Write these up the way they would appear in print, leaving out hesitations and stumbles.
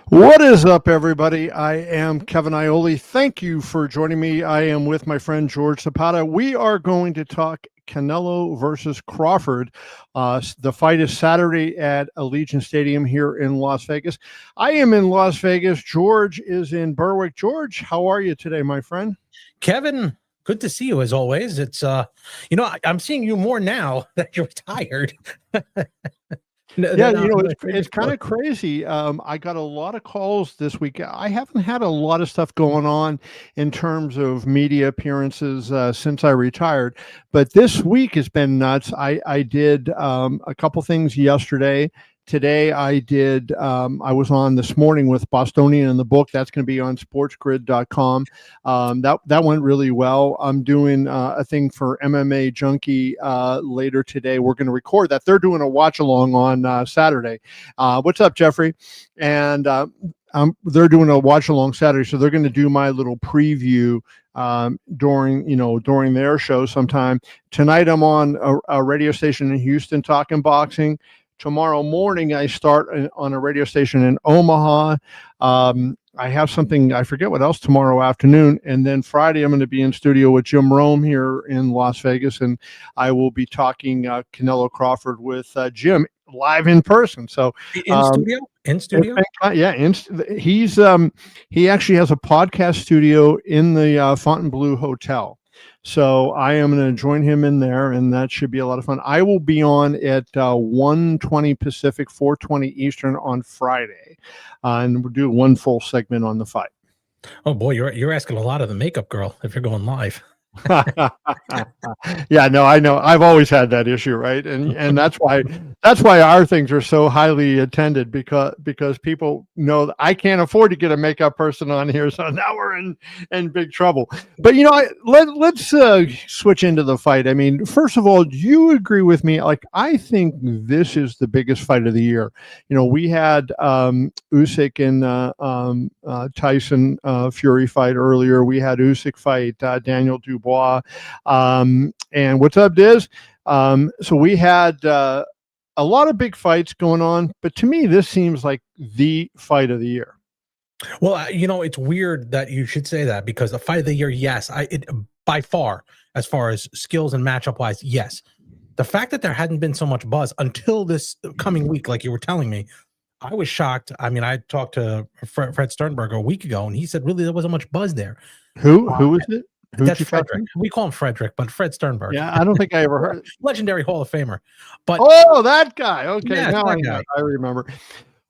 What is up, everybody? I am Kevin Iole. Thank you for joining me. I am with my friend George Zapata. We are going to talk Canelo versus Crawford. The fight is Saturday at Allegiant Stadium here in Las Vegas. I am in Las Vegas. George is in Berwick. George, how are you today, my friend? Kevin, good to see you as always. It's I'm seeing you more now that you're retired. Yeah, it's kind of crazy. I got a lot of calls this week. I haven't had a lot of stuff going on in terms of media appearances since I retired, but this week has been nuts. I did a couple things yesterday. Today I did, I was on this morning with Bostonian in the book. That's going to be on sportsgrid.com. That went really well. I'm doing a thing for MMA Junkie later today. We're going to record that. They're doing a watch along on Saturday. What's up, Jeffrey? And they're doing a watch along Saturday. So they're going to do my little preview during their show sometime. Tonight I'm on a radio station in Houston talking boxing. Tomorrow morning, I start on a radio station in Omaha. I have something, I forget what else, tomorrow afternoon. And then Friday, I'm going to be in studio with Jim Rome here in Las Vegas. And I will be talking Canelo-Crawford with Jim live in person. So in studio? Yeah. He actually has a podcast studio in the Fontainebleau Hotel. So I am going to join him in there, and that should be a lot of fun. I will be on at 1:20 Pacific, 4:20 Eastern on Friday, and we'll do one full segment on the fight. Oh boy, you're asking a lot of the makeup girl if you're going live. Yeah, no, I know. I've always had that issue, right? And that's why our things are so highly attended because people know that I can't afford to get a makeup person on here, so now we're in big trouble. But let's switch into the fight. I mean, first of all, do you agree with me? Like, I think this is the biggest fight of the year. We had Usyk and Tyson Fury fight earlier. We had Usyk fight Daniel Dubois. And what's up, Diz? So we had a lot of big fights going on, but to me, this seems like the fight of the year. Well, it's weird that you should say that because the fight of the year, yes, by far, as far as skills and matchup wise, yes. The fact that there hadn't been so much buzz until this coming week, like you were telling me, I was shocked. I mean, I talked to Fred Sternberg a week ago, and he said really there wasn't much buzz there. Who was it? That's Frederick. We call him Frederick, but Fred Sternberg. Yeah, I don't think I ever heard. Legendary Hall of Famer. But that guy. Okay, yeah, now I remember.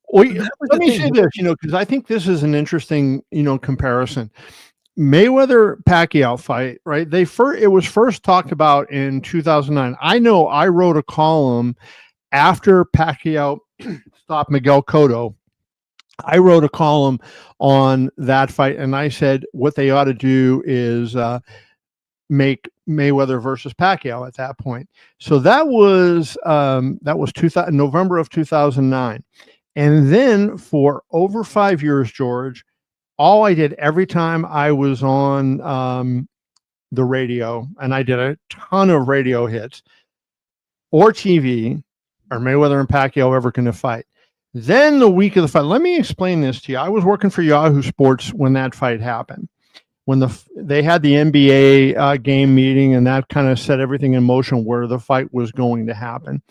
Well, let me say this, because I think this is an interesting, comparison. Mayweather Pacquiao fight, right? It was first talked about in 2009. I know I wrote a column after Pacquiao stopped Miguel Cotto. I wrote a column on that fight, and I said what they ought to do is make Mayweather versus Pacquiao at that point. So that was November of 2009, and then for over 5 years, George, all I did every time I was on the radio, and I did a ton of radio hits or TV, are Mayweather and Pacquiao ever going to fight? Then the week of the fight, let me explain this to you. I was working for Yahoo Sports when that fight happened. When they had the NBA game meeting, and that kind of set everything in motion where the fight was going to happen.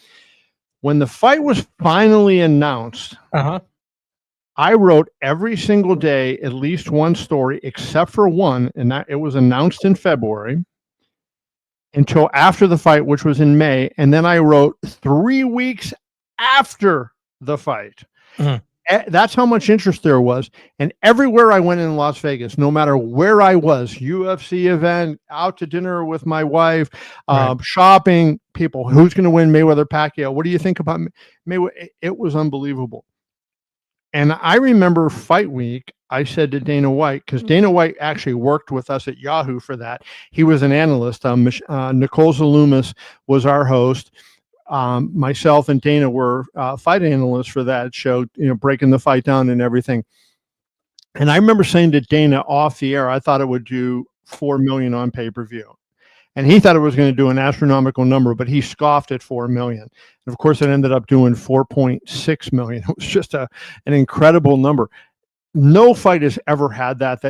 When the fight was finally announced, I wrote every single day at least one story, except for one, and that it was announced in February, until after the fight, which was in May, and then I wrote 3 weeks after the fight. That's how much interest there was. And everywhere I went in Las Vegas, no matter where I was, UFC event, out to dinner with my wife, shopping, people, who's going to win Mayweather Pacquiao? What do you think about Mayweather? It was unbelievable. And I remember fight week, I said to Dana White, because Dana White actually worked with us at Yahoo for that. He was an analyst. Nicole Zalumis was our host. Myself and Dana were fight analysts for that show, breaking the fight down and everything. And I remember saying to Dana off the air, I thought it would do 4 million on pay-per-view. And he thought it was going to do an astronomical number, but he scoffed at 4 million. And of course, it ended up doing 4.6 million. It was just an incredible number. no fight has ever had that.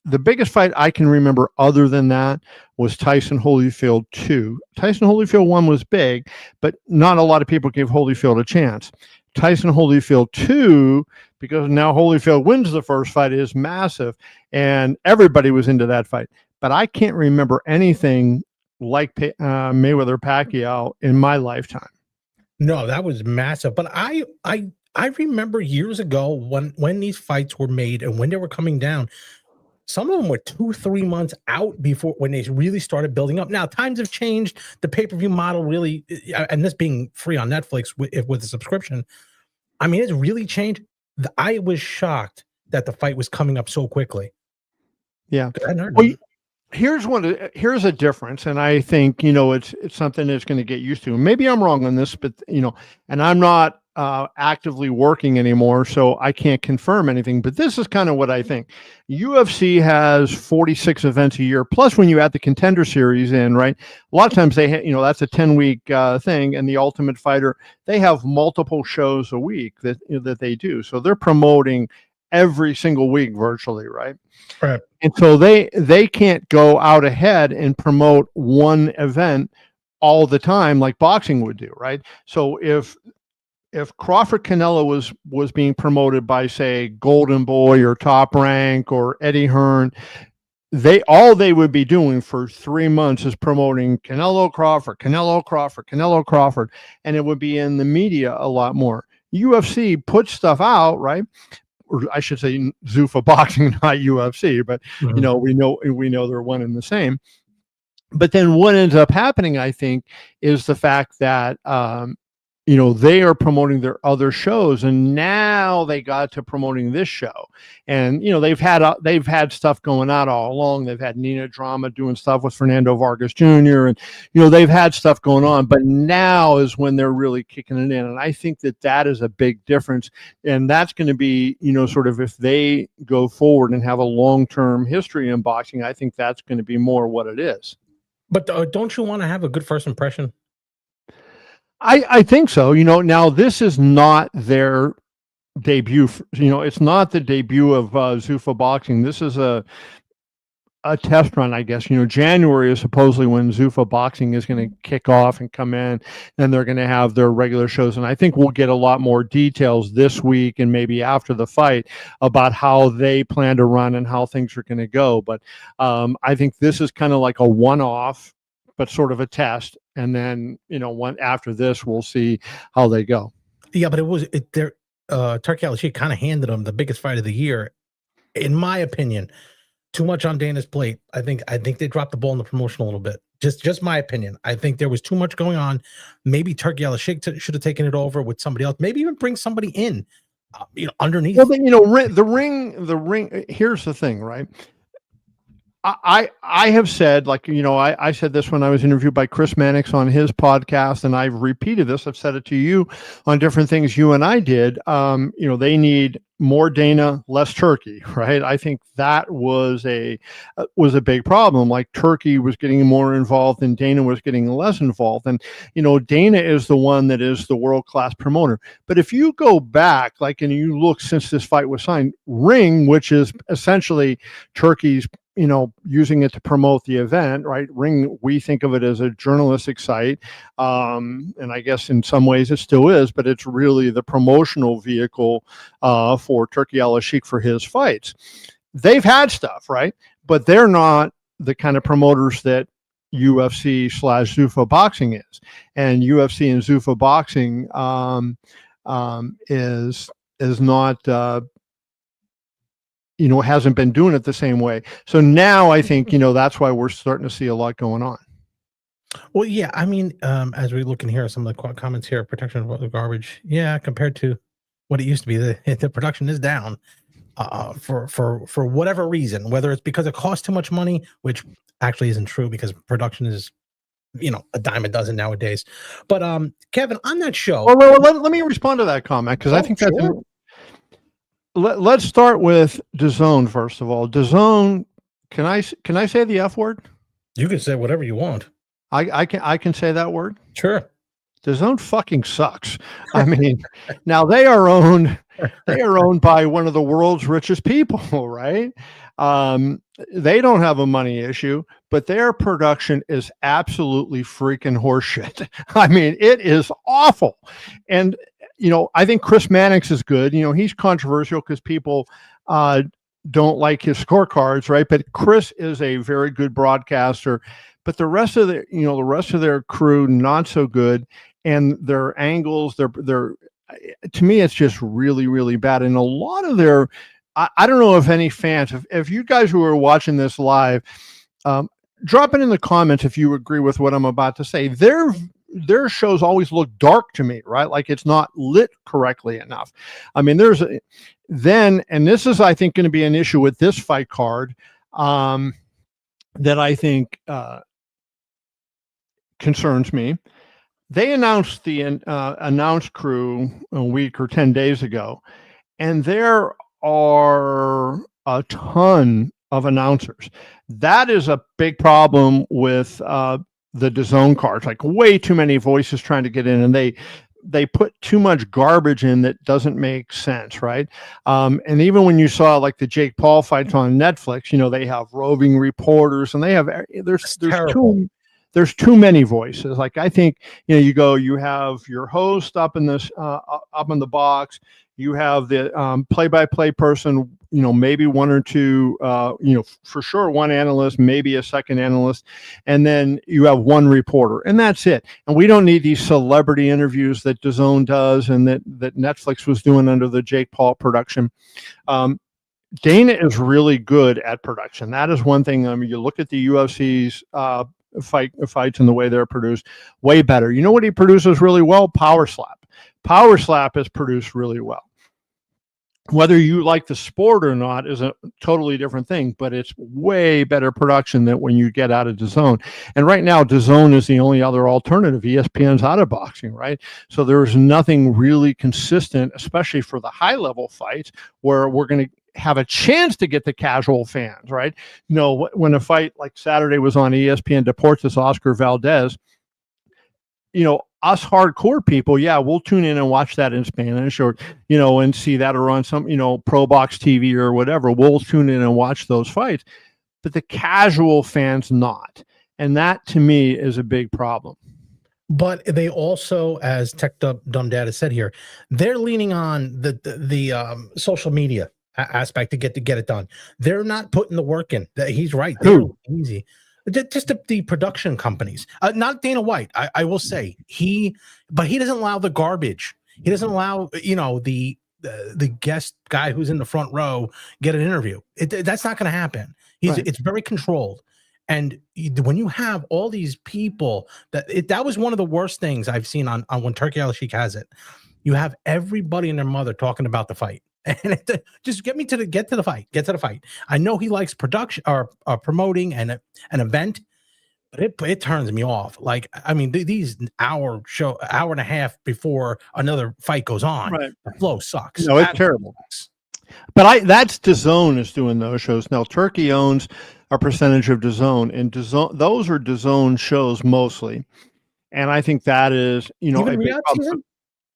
The biggest fight I can remember other than that was Tyson Holyfield 2. Tyson Holyfield 1 was big, but not a lot of people gave Holyfield a chance. Tyson Holyfield 2, because now Holyfield wins the first fight, is massive, and everybody was into that fight. But I can't remember anything like Mayweather Pacquiao in my lifetime. No, that was massive. But I remember years ago when these fights were made and when they were coming down, some of them were 2-3 months out before when they really started building up. Now times have changed. The pay-per-view model really, and this being free on Netflix with a subscription, I mean, it's really changed. I was shocked that the fight was coming up so quickly. Yeah. Well, here's a difference, and I think it's something that's going to get used to. Maybe I'm wrong on this, but and I'm not actively working anymore, so I can't confirm anything, but this is kind of what I think. UFC has 46 events a year, plus when you add the Contender Series in, right? A lot of times they that's a 10-week thing, and the Ultimate Fighter, they have multiple shows a week that they do, so they're promoting every single week virtually, right? Right. And so they can't go out ahead and promote one event all the time like boxing would do, right? So if Crawford Canelo was being promoted by, say, Golden Boy or Top Rank or Eddie Hearn, they would be doing for 3 months is promoting Canelo-Crawford, Canelo-Crawford, Canelo-Crawford, and it would be in the media a lot more. UFC puts stuff out, right? Or I should say Zuffa Boxing, not UFC, but we know they're one and the same. But then what ends up happening, I think, is the fact that they are promoting their other shows, and now they got to promoting this show. And they've had stuff going on all along. They've had Nina Drama doing stuff with Fernando Vargas Jr., and they've had stuff going on, but now is when they're really kicking it in. And I think that is a big difference, and that's going to be sort of, if they go forward and have a long-term history in boxing, I think that's going to be more what it is. But don't you want to have a good first impression? I think so. Now this is not their debut. It's not the debut of Zuffa Boxing. This is a test run, I guess. January is supposedly when Zuffa Boxing is going to kick off and come in, and they're going to have their regular shows. And I think we'll get a lot more details this week and maybe after the fight about how they plan to run and how things are going to go. But I think this is kind of like a one-off, but sort of a test. And then, after this, we'll see how they go. Yeah, but Turki Al-Sheikh kind of handed them the biggest fight of the year, in my opinion. Too much on Dana's plate. I think they dropped the ball in the promotion a little bit. Just my opinion. I think there was too much going on. Maybe Turki Al-Sheikh should have taken it over with somebody else. Maybe even bring somebody in, underneath. Well, the ring. Here's the thing, right? I have said, I said this when I was interviewed by Chris Mannix on his podcast, and I've repeated this. I've said it to you on different things you and I did. They need more Dana, less Turki, right? I think that was a big problem. Like, Turki was getting more involved and Dana was getting less involved. And, Dana is the one that is the world-class promoter. But if you go back, and you look since this fight was signed, Ring, which is essentially Turki's, using it to promote the event, right? Ring, we think of it as a journalistic site. And I guess in some ways it still is, but it's really the promotional vehicle for Turki Al-Sheikh for his fights. They've had stuff, right? But they're not the kind of promoters that UFC/Zuffa Boxing is. And UFC and Zuffa Boxing is not hasn't been doing it the same way. So now I think, that's why we're starting to see a lot going on. Well, yeah, I mean, as we look in here, some of the comments here, production of the garbage. Yeah, compared to what it used to be, the production is down for whatever reason, whether it's because it costs too much money, which actually isn't true because production is, a dime a dozen nowadays. But Kevin, on that show. Well, let me respond to that comment, because I think that's. Let's start with DAZN first of all. DAZN, can I say the F word? You can say whatever you want. I can say that word. Sure. DAZN fucking sucks. I mean, now they are owned by one of the world's richest people, right? They don't have a money issue, but their production is absolutely freaking horseshit. I mean, it is awful. And, I think Chris Mannix is good. He's controversial because people don't like his scorecards, right? But Chris is a very good broadcaster. But the rest of their crew, not so good. And their angles, they're to me, it's just really, really bad. And a lot of their, I don't know if any fans, if you guys who are watching this live, drop it in the comments if you agree with what I'm about to say. Their shows always look dark to me, right? Like it's not lit correctly enough. I mean, and this is, I think, going to be an issue with this fight card that I think concerns me. They announced the announced crew a week or 10 days ago, and there are a ton of announcers. That is a big problem with the DAZN cards, like way too many voices trying to get in, and they put too much garbage in that doesn't make sense, right? And even when you saw like the Jake Paul fights on Netflix, they have roving reporters, and there's too many voices. Like I think, you have your host up in this up in the box. You have the play-by-play person, maybe one or two, for sure one analyst, maybe a second analyst, and then you have one reporter, and that's it. And we don't need these celebrity interviews that DAZN does and that Netflix was doing under the Jake Paul production. Dana is really good at production. That is one thing. I mean, you look at the UFC's fights and the way they're produced, way better. You know what he produces really well? Power Slap. Power Slap is produced really well. Whether you like the sport or not is a totally different thing, but it's way better production than when you get out of DAZN. And right now, DAZN is the only other alternative. ESPN's out of boxing, right? So there's nothing really consistent, especially for the high-level fights, where we're going to have a chance to get the casual fans, right? When a fight like Saturday was on ESPN Deportes, Oscar Valdez, us hardcore people, we'll tune in and watch that in Spanish or, and see that, or on some, Pro Box TV or whatever. We'll tune in and watch those fights, but the casual fans not. And that to me is a big problem. But they also, as Tech Dumb Dad has said here, they're leaning on the social media aspect to get it done. They're not putting the work in. He's right. They're easy. Just the production companies, not Dana White. I will say but he doesn't allow the garbage. He doesn't allow the guest guy who's in the front row get an interview. That's not going to happen. It's very controlled. And when you have all these people, that was one of the worst things I've seen on when Turkey Al-Sheikh has it. You have everybody and their mother talking about the fight. And just get to the fight. I know he likes production or promoting an event, but it turns me off. Like, I mean, these hour and a half before another fight goes on, the flow sucks. No, it's terrible. But that's DAZN is doing those shows now. Turkey owns a percentage of DAZN, and those are DAZN shows mostly. And I think that is, even Riyadh season.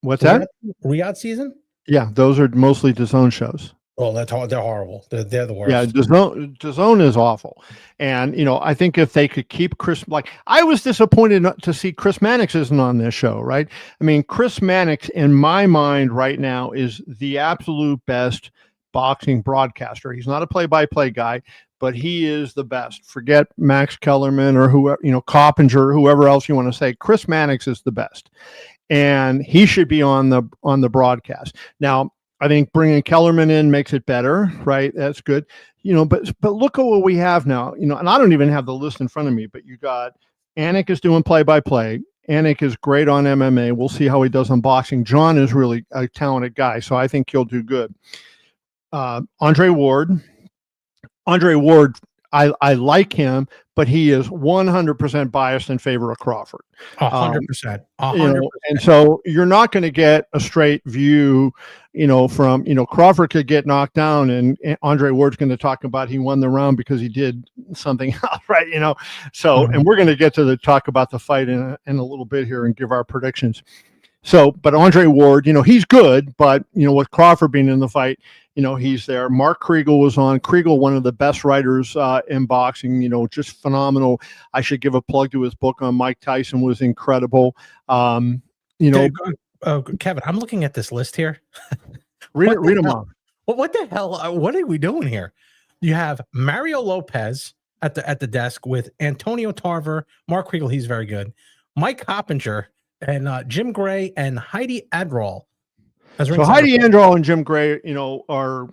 What's that? Riyadh season. Yeah, those are mostly DAZN shows. Oh, they're horrible. They're the worst. Yeah, DAZN is awful. And, I think if they could keep Chris, like, I was disappointed not to see Chris Mannix isn't on this show, right? I mean, Chris Mannix, in my mind right now, is the absolute best boxing broadcaster. He's not a play-by-play guy, but he is the best. Forget Max Kellerman or whoever, Coppinger, whoever else you want to say. Chris Mannix is the best. And he should be on the broadcast. Now, I think bringing Kellerman in makes it better, right? That's good. But look at what we have now, and I don't even have the list in front of me, but you got Anik is doing play-by-play. Anik is great on MMA. We'll see how he does on boxing. John is really a talented guy, so I think he'll do good. Andre Ward, I like him, but he is 100% biased in favor of Crawford. 100%. And so you're not going to get a straight view, from, Crawford could get knocked down and Andre Ward's going to talk about he won the round because he did something else, right? So, and we're going to get to talk about the fight in a little bit here and give our predictions. So, but Andre Ward, he's good, but, with Crawford being in the fight, he's there. Mark Kriegel was on. Kriegel, one of the best writers in boxing, just phenomenal. I should give a plug to his book on Mike Tyson, was incredible. Kevin, I'm looking at this list here. read them off. What the hell? What are we doing here? You have Mario Lopez at the desk with Antonio Tarver, Mark Kriegel, he's very good, Mike Hoppinger, and Jim Gray and Heidi Adderall. So Heidi Adderall and Jim Gray, are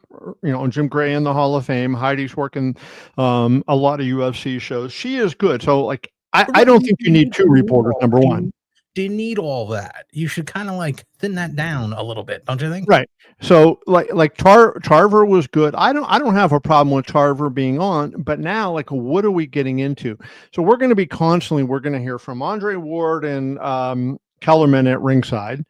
Jim Gray in the Hall of Fame. Heidi's working a lot of UFC shows. She is good. So I don't think you need two reporters. Number one, do you need all that? You should kind of thin that down a little bit, don't you think? Right. So Tarver was good. I don't have a problem with Tarver being on, but now what are we getting into? So we're going to be we're going to hear from Andre Ward and Kellerman at ringside.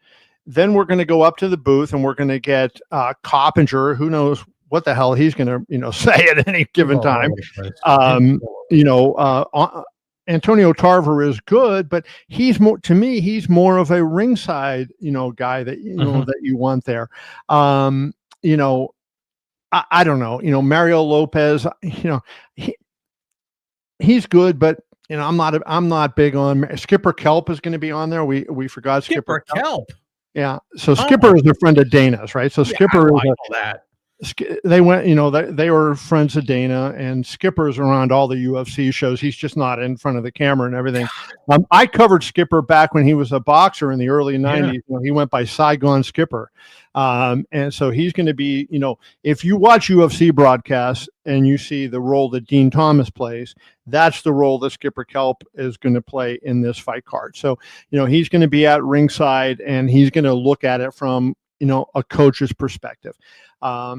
Then we're going to go up to the booth and we're going to get Coppinger. Who knows what the hell he's going to say at any given time. Antonio Tarver is good, but he's more of a ringside, guy that, that you want there. I don't know, Mario Lopez, he's good, but I'm not big on Skipper Kelp is going to be on there. We forgot Skipper Kelp. Yeah. So Skipper is a friend of Dana's, right? So Skipper is that. They went, they were friends of Dana, and Skipper's around all the UFC shows. He's just not in front of the camera and everything. I covered Skipper back when he was a boxer in the early 90s. He went by Saigon Skipper. And so he's going to be, if you watch UFC broadcasts and you see the role that Dean Thomas plays, that's the role that Skipper Kelp is going to play in this fight card. So, he's going to be at ringside and he's going to look at it from, a coach's perspective. I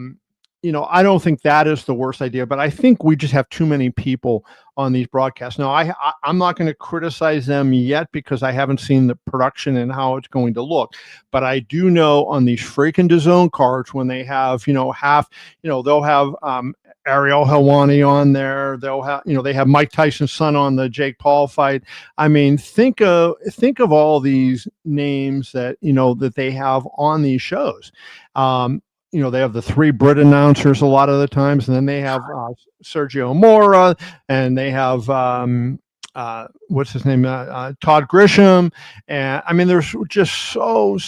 don't think that is the worst idea, but I think we just have too many people on these broadcasts. Now, I'm not going to criticize them yet because I haven't seen the production and how it's going to look. But I do know on these freaking DAZN cards, when they have, they'll have Ariel Helwani on there. They'll have, they have Mike Tyson's son on the Jake Paul fight. I mean, think of all these names that, that they have on these shows. They have the three Brit announcers a lot of the times, and then they have Sergio Mora, and they have what's his name, Todd Grisham, and I mean, there's just so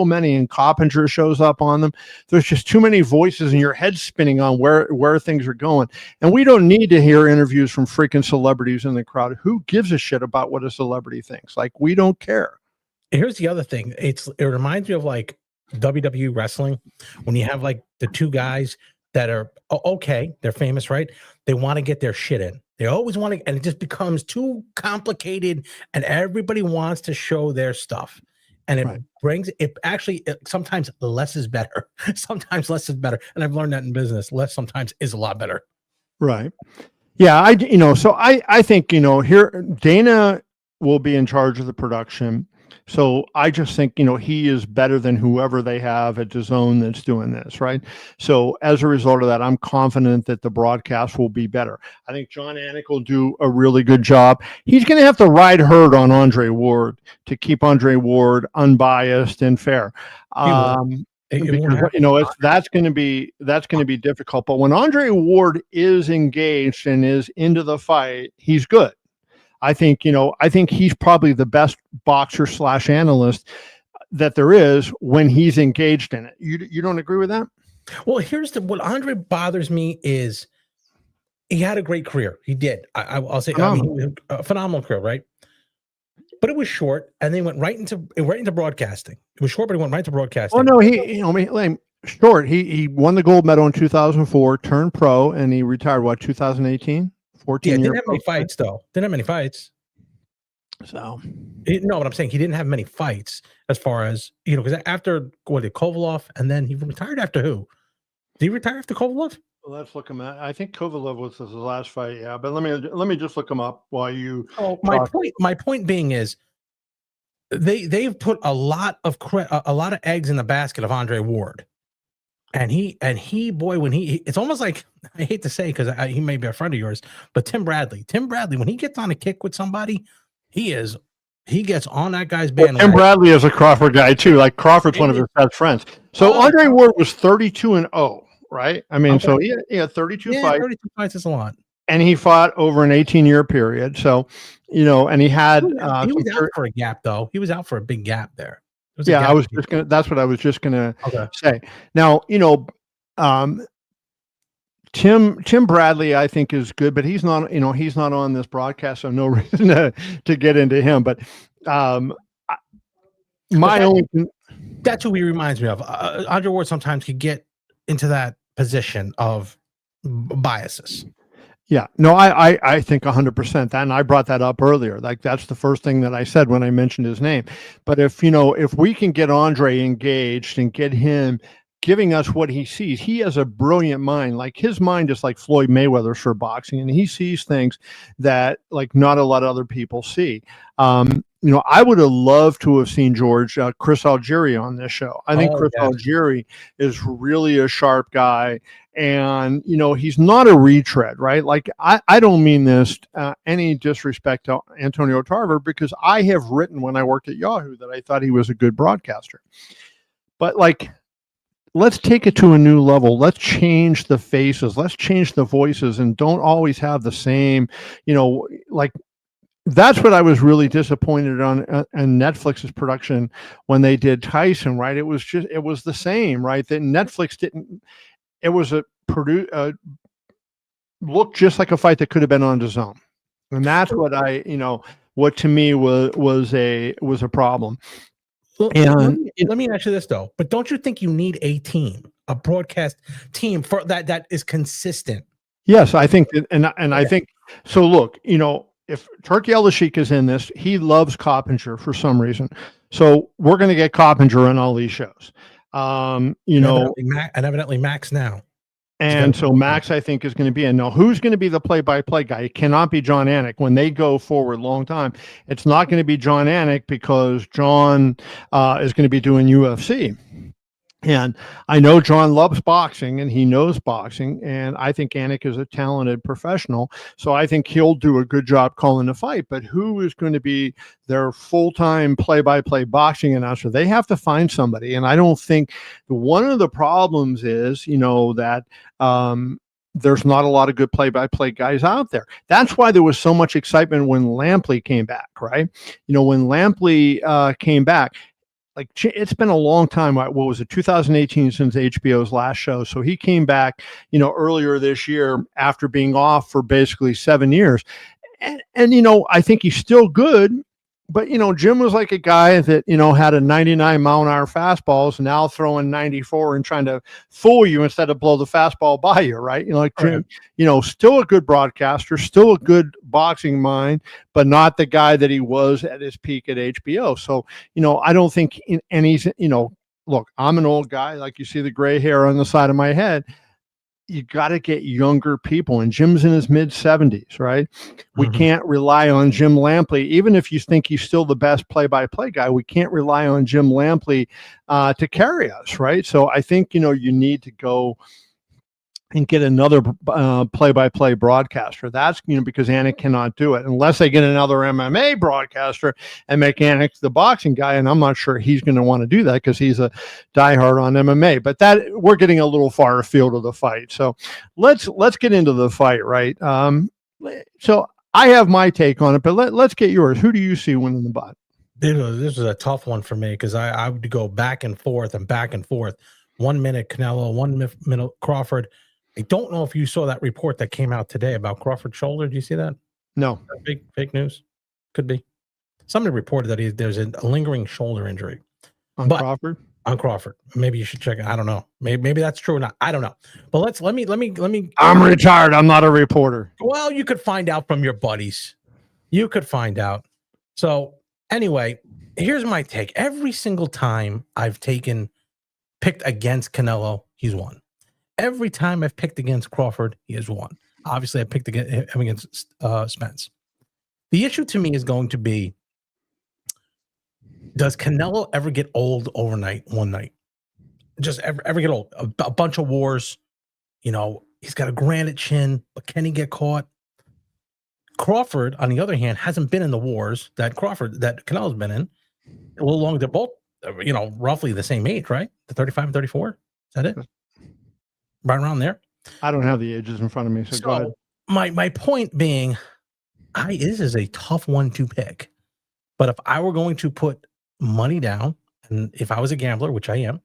many, and Coppinger shows up on them. There's just too many voices, and your head's spinning on where things are going. And we don't need to hear interviews from freaking celebrities in the crowd. Who gives a shit about what a celebrity thinks? We don't care. Here's the other thing. It reminds me of WWE wrestling, when you have the two guys that are okay, they're famous, right? They want to get their shit in. They always want to, and it just becomes too complicated, and everybody wants to show their stuff. And it brings sometimes less is better. Sometimes less is better. And I've learned that in business. Less sometimes is a lot better. Right. Yeah. So I think, here Dana will be in charge of the production. So I just think, he is better than whoever they have at DAZN that's doing this, right? So as a result of that, I'm confident that the broadcast will be better. I think John Anik will do a really good job. He's going to have to ride herd on Andre Ward to keep Andre Ward unbiased and fair. Because that's going to be difficult. But when Andre Ward is engaged and is into the fight, he's good. I think he's probably the best boxer / analyst that there is when he's engaged in it. You don't agree with that? Well, what Andre bothers me is he had a great career. He did. I'll say a phenomenal career, right? But it was short, and then went right into broadcasting. It was short, but he went right to broadcasting. Oh no, short. He won the gold medal in 2004, turned pro, and he retired 2018. 14 didn't have many fights though. Didn't have many fights. So no, what I'm saying, he didn't have many fights as far as because after Kovalov, and then he retired after who? Did he retire after Kovalov? Let's look him at. I think Kovalev was his last fight. Yeah, but let me just look him up while you. Oh, my point being is they've put a lot of eggs in the basket of Andre Ward, and he boy, when it's almost like, I hate to say, because he may be a friend of yours, but Tim Bradley, when he gets on a kick with somebody, he gets on that guy's bandwagon. Tim Bradley is a Crawford guy too. Like Crawford's one of his best friends. So Andre Ward was 32-0, right? I mean, so he had 32 fights. 32 fights is a lot. And he fought over an 18-year period. So, and he had he was out for a gap, though. He was out for a big gap there. Yeah, that's what I was just gonna say. Now, Tim Bradley, I think, is good, but he's not on this broadcast, so no reason to get into him. But that's who he reminds me of. Andre Ward sometimes could get into that position of biases. Yeah, no, I think 100% that, and I brought that up earlier. Like, that's the first thing that I said when I mentioned his name. But if we can get Andre engaged and get him giving us what he sees, he has a brilliant mind. Like, his mind is like Floyd Mayweather's for boxing, and he sees things that like not a lot of other people see. I would have loved to have seen Chris Algieri on this show. I think Chris Algieri is really a sharp guy. And, he's not a retread, right? Like, I don't mean this any disrespect to Antonio Tarver, because I have written when I worked at Yahoo that I thought he was a good broadcaster. But, like, let's take it to a new level. Let's change the faces. Let's change the voices, and don't always have the same, like, that's what I was really disappointed on Netflix's production when they did Tyson, right? It was the same, right? That Netflix didn't. It was looked just like a fight that could have been on DAZN, and that's what what to me was a problem. And let me ask you this though, but don't you think you need a broadcast team for that is consistent? Yes, I think that, and I think so. Look, if Turkey Al-Sheikh is in this, he loves Coppinger for some reason, so we're going to get Coppinger on all these shows. And evidently Max now. And so Max, I think, is going to be in. Now, who's going to be the play-by-play guy? It cannot be John Anik. When they go forward long time, it's not going to be John Anik, because John is going to be doing UFC. And I know John loves boxing and he knows boxing, and I think Anik is a talented professional. So I think he'll do a good job calling the fight. But who is going to be their full-time play-by-play boxing announcer? They have to find somebody. And I don't think one of the problems is, that there's not a lot of good play-by-play guys out there. That's why there was so much excitement when Lampley came back, right? When Lampley came back, like, it's been a long time. What was it, 2018 since HBO's last show? So he came back, earlier this year after being off for basically 7 years. And I think he's still good. But, Jim was like a guy that, had a 99 mile an hour fastballs, now throwing 94 and trying to fool you instead of blow the fastball by you, right? Jim, still a good broadcaster, still a good boxing mind, but not the guy that he was at his peak at HBO. So, I don't think look, I'm an old guy. Like, you see the gray hair on the side of my head. You got to get younger people, and Jim's in his mid 70s, right? We can't rely on Jim Lampley. Even if you think he's still the best play-by-play guy, we can't rely on Jim Lampley to carry us, right? So I think, you need to go and get another play-by-play broadcaster. That's, because Anik cannot do it unless they get another MMA broadcaster and make Anik the boxing guy. And I'm not sure he's going to want to do that, because he's a diehard on MMA. But that, we're getting a little far afield of the fight. So let's get into the fight, right? So I have my take on it, but let's get yours. Who do you see winning the bout? This was a tough one for me, because I would go back and forth. 1 minute Canelo, 1 minute Crawford. I don't know if you saw that report that came out today about Crawford's shoulder. Do you see that? No. Fake news? Could be. Somebody reported that there's a lingering shoulder injury. Crawford? On Crawford. Maybe you should check it. I don't know. Maybe that's true or not. I don't know. But let me. I'm retired. I'm not a reporter. Well, you could find out from your buddies. You could find out. So anyway, here's my take. Every single time I've picked against Canelo, he's won. Every time I've picked against Crawford, he has won. Obviously, I picked him against Spence. The issue to me is going to be, does Canelo ever get old overnight, one night? Just ever get old? A bunch of wars. He's got a granite chin, but can he get caught? Crawford, on the other hand, hasn't been in the wars that Canelo's been in. A little longer. They're both, roughly the same age, right? The 35 and 34. Is that it? Right around there. I don't have the ages in front of me, so go ahead. My point being, this is a tough one to pick. But if I were going to put money down, and if I was a gambler, which I am,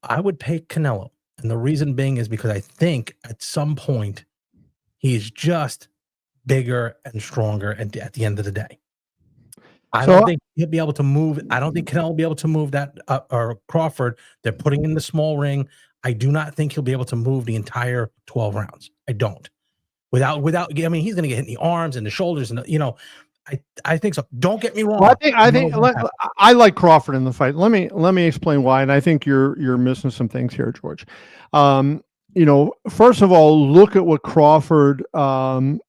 I would pick Canelo. And the reason being is because I think at some point he's just bigger and stronger at the end of the day. I don't think he'll be able to move. I don't think Canelo will be able to move that or Crawford. They're putting in the small ring. I do not think he'll be able to move the entire 12 rounds. I don't. Without, I mean, he's going to get hit in the arms and the shoulders, and I think so. Don't get me wrong. Well, I like Crawford in the fight. Let me explain why, and I think you're missing some things here, George. First of all, look at what Crawford. Look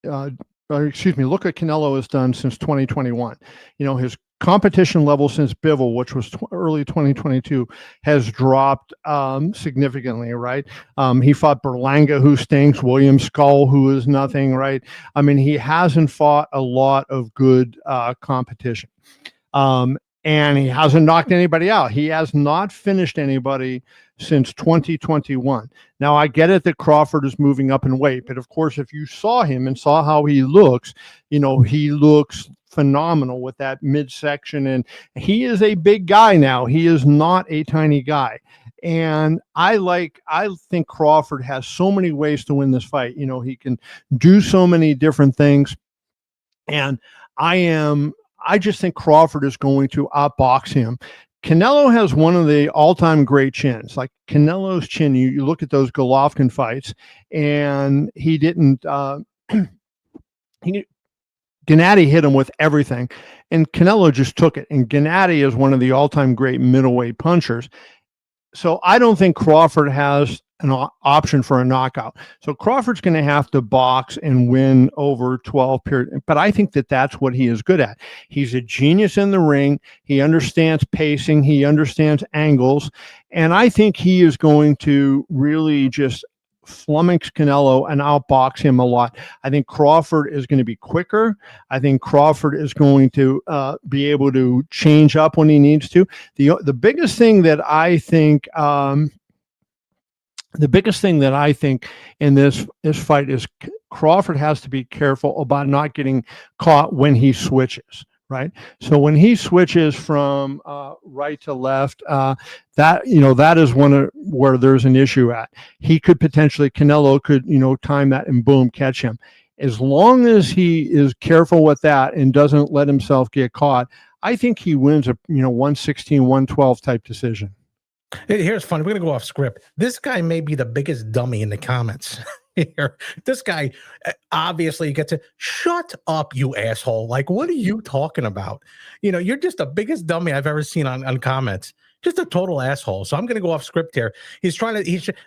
at Canelo has done since 2021. His competition level since Bivol, which was early 2022, has dropped significantly, right? He fought Berlanga, who stinks, William Skull, who is nothing, right? I mean, he hasn't fought a lot of good competition. And he hasn't knocked anybody out. He has not finished anybody since 2021. Now, I get it that Crawford is moving up in weight, but of course, if you saw him and saw how he looks, he looks phenomenal with that midsection, and he is a big guy now. He is not a tiny guy. And I think Crawford has so many ways to win this fight. He can do so many different things. And I just think Crawford is going to outbox him. Canelo has one of the all-time great chins. Like Canelo's chin, you look at those Golovkin fights, and he didn't. Gennady hit him with everything, and Canelo just took it. And Gennady is one of the all-time great middleweight punchers. So I don't think Crawford has an option for a knockout. So Crawford's going to have to box and win over 12 period. But I think that that's what he is good at. He's a genius in the ring. He understands pacing. He understands angles. And I think he is going to really just flummox Canelo and outbox him a lot. I think Crawford is going to be quicker. I think Crawford is going to be able to change up when he needs to. The biggest thing that I think in this fight is Crawford has to be careful about not getting caught when he switches. Right. So when he switches from right to left, that is where there's an issue at. Canelo could, time that and boom, catch him. As long as he is careful with that and doesn't let himself get caught, I think he wins a 116, 112 type decision. Here's fun. We're going to go off script. This guy may be the biggest dummy in the comments here. This guy obviously gets it. Shut up, you asshole. Like, what are you talking about? You're just the biggest dummy I've ever seen on comments. Just a total asshole. So I'm going to go off script here. He's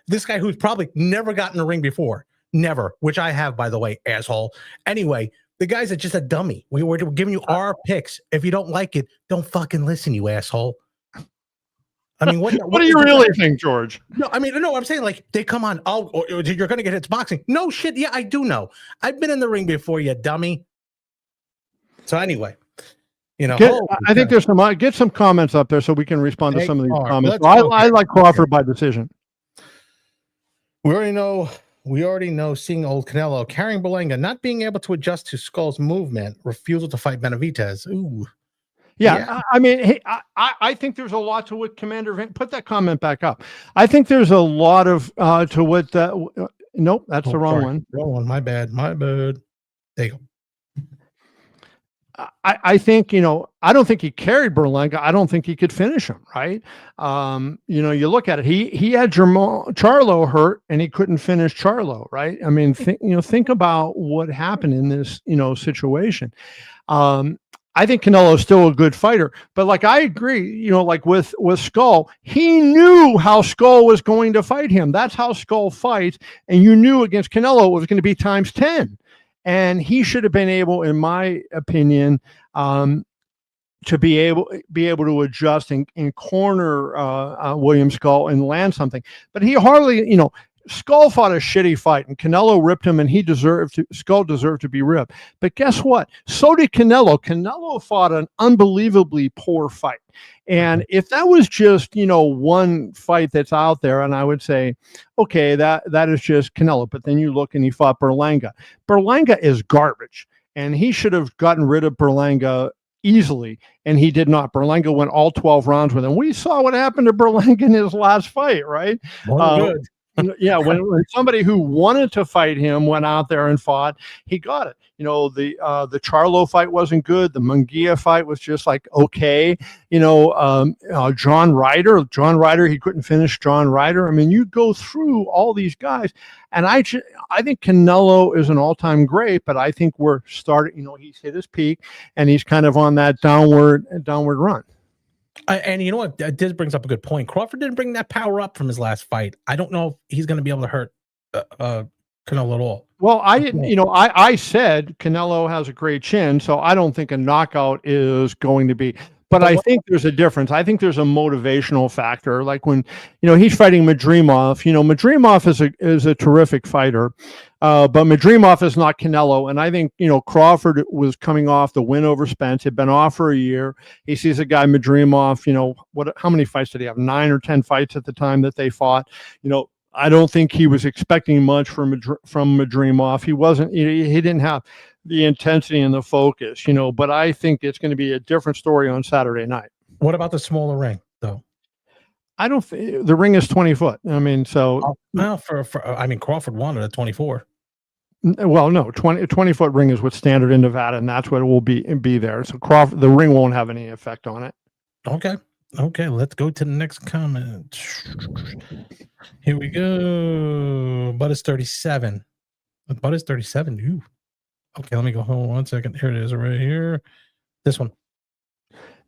this guy who's probably never gotten a ring before. Never, which I have, by the way, asshole. Anyway, the guy's just a dummy. We're giving you our picks. If you don't like it, don't fucking listen, you asshole. I mean, what do you really think, George? No, I mean, no, I'm saying like they come on. Oh, you're going to get hits boxing. No shit. Yeah, I do know. I've been in the ring before, you dummy. So anyway, I think there's get some comments up there so we can respond to some of these comments. I like Crawford by decision. We already know seeing old Canelo carrying Berlanga, not being able to adjust to Skull's movement, refusal to fight Benavidez. Ooh. Yeah, I mean, I think there's a lot to what Commander Van. Put that comment back up. I think there's a lot of to what. Nope, that's the wrong one. Wrong one. My bad. There you go. I think I don't think he carried Berlanga. I don't think he could finish him. Right. You look at it. He had Charlo hurt and he couldn't finish Charlo. Right. I mean, think about what happened in this situation. I think Canelo's still a good fighter, but like I agree, like with Skull, he knew how Skull was going to fight him. That's how Skull fights, and you knew against Canelo it was going to be times 10, and he should have been able, in my opinion, to be able to adjust and corner William Skull and land something. But he hardly, Skull fought a shitty fight, and Canelo ripped him, and Skull deserved to be ripped. But guess what? So did Canelo. Canelo fought an unbelievably poor fight. And if that was just, one fight that's out there, and I would say, okay, that is just Canelo. But then you look and he fought Berlanga. Berlanga is garbage, and he should have gotten rid of Berlanga easily, and he did not. Berlanga went all 12 rounds with him. We saw what happened to Berlanga in his last fight, right? Good. Yeah, when somebody who wanted to fight him went out there and fought, he got it. The Charlo fight wasn't good. The Munguia fight was just like okay. John Ryder, he couldn't finish John Ryder. I mean, you go through all these guys, and I think Canelo is an all-time great, but I think we're starting. He's hit his peak, and he's kind of on that downward run. And you know what? This brings up a good point. Crawford didn't bring that power up from his last fight. I don't know if he's going to be able to hurt Canelo at all. Well, I didn't. I said Canelo has a great chin, so I don't think a knockout is going to be. But I think there's a difference. I think there's a motivational factor. Like when, he's fighting Madrimov. Madrimov is a terrific fighter, but Madrimov is not Canelo. And I think, Crawford was coming off the win over Spence, had been off for a year. He sees a guy, Madrimov, how many fights did he have? 9 or 10 fights at the time that they fought. I don't think he was expecting much from Madrimov. He wasn't, he didn't have the intensity and the focus, but I think it's going to be a different story on Saturday night. What about the smaller ring, though? I don't think the ring is 20 foot. I mean, so. Well, Crawford wanted a 24. Well, no, 20 foot ring is what's standard in Nevada, and that's what it will be there. So the ring won't have any effect on it. Okay, let's go to the next comment. Here we go. Bud is 37. Bud is 37. Ooh. Okay, let me go home 1 second. Here it is right here. This one.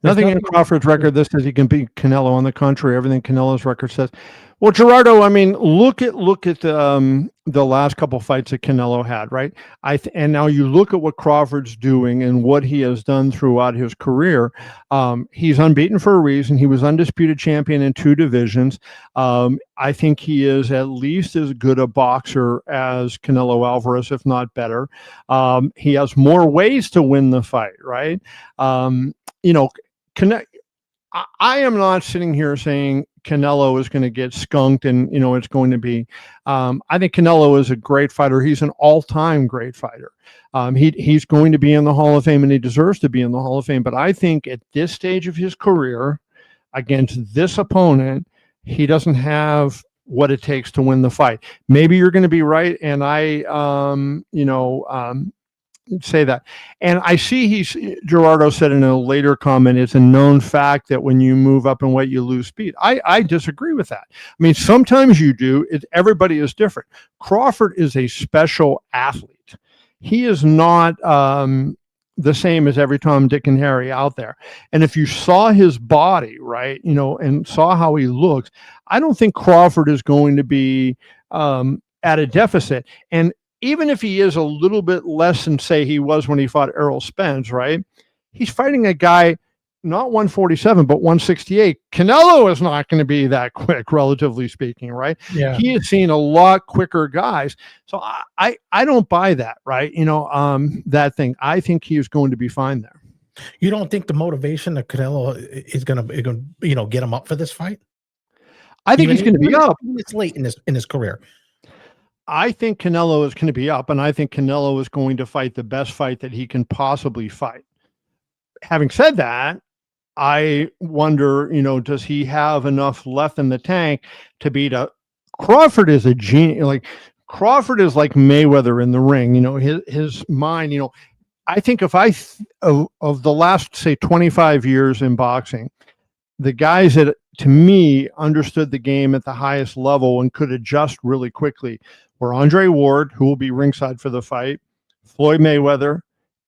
Nothing in Crawford's record that says he can beat Canelo. On the contrary, everything Canelo's record says. Well, Gerardo, I mean, look at the last couple fights that Canelo had, right? And now you look at what Crawford's doing and what he has done throughout his career. He's unbeaten for a reason. He was undisputed champion in 2 divisions. I think he is at least as good a boxer as Canelo Alvarez, if not better. He has more ways to win the fight, right? I am not sitting here saying Canelo is going to get skunked and, it's going to be, I think Canelo is a great fighter. He's an all-time great fighter. He's going to be in the Hall of Fame, and he deserves to be in the Hall of Fame. But I think at this stage of his career, against this opponent, he doesn't have what it takes to win the fight. Maybe you're going to be right. And say that. And I see Gerardo said in a later comment, it's a known fact that when you move up in weight, you lose speed. I disagree with that. I mean, sometimes you do. Everybody is different. Crawford is a special athlete. He is not the same as every Tom, Dick, and Harry out there. And if you saw his body, right, and saw how he looks, I don't think Crawford is going to be at a deficit. And even if he is a little bit less than, say, he was when he fought Errol Spence, right? He's fighting a guy, not 147, but 168. Canelo is not going to be that quick, relatively speaking, right? Yeah. He has seen a lot quicker guys. So I don't buy that, right? That thing. I think he is going to be fine there. You don't think the motivation that Canelo is going to, get him up for this fight? I think he's going to be up. It's late in his career. I think Canelo is going to be up, and I think Canelo is going to fight the best fight that he can possibly fight. Having said that, I wonder, does he have enough left in the tank to beat Crawford is a genius. Like Crawford is like Mayweather in the ring. His mind. I think of the last, say, 25 years in boxing, the guys that, to me, understood the game at the highest level and could adjust really quickly were Andre Ward, who will be ringside for the fight, Floyd Mayweather,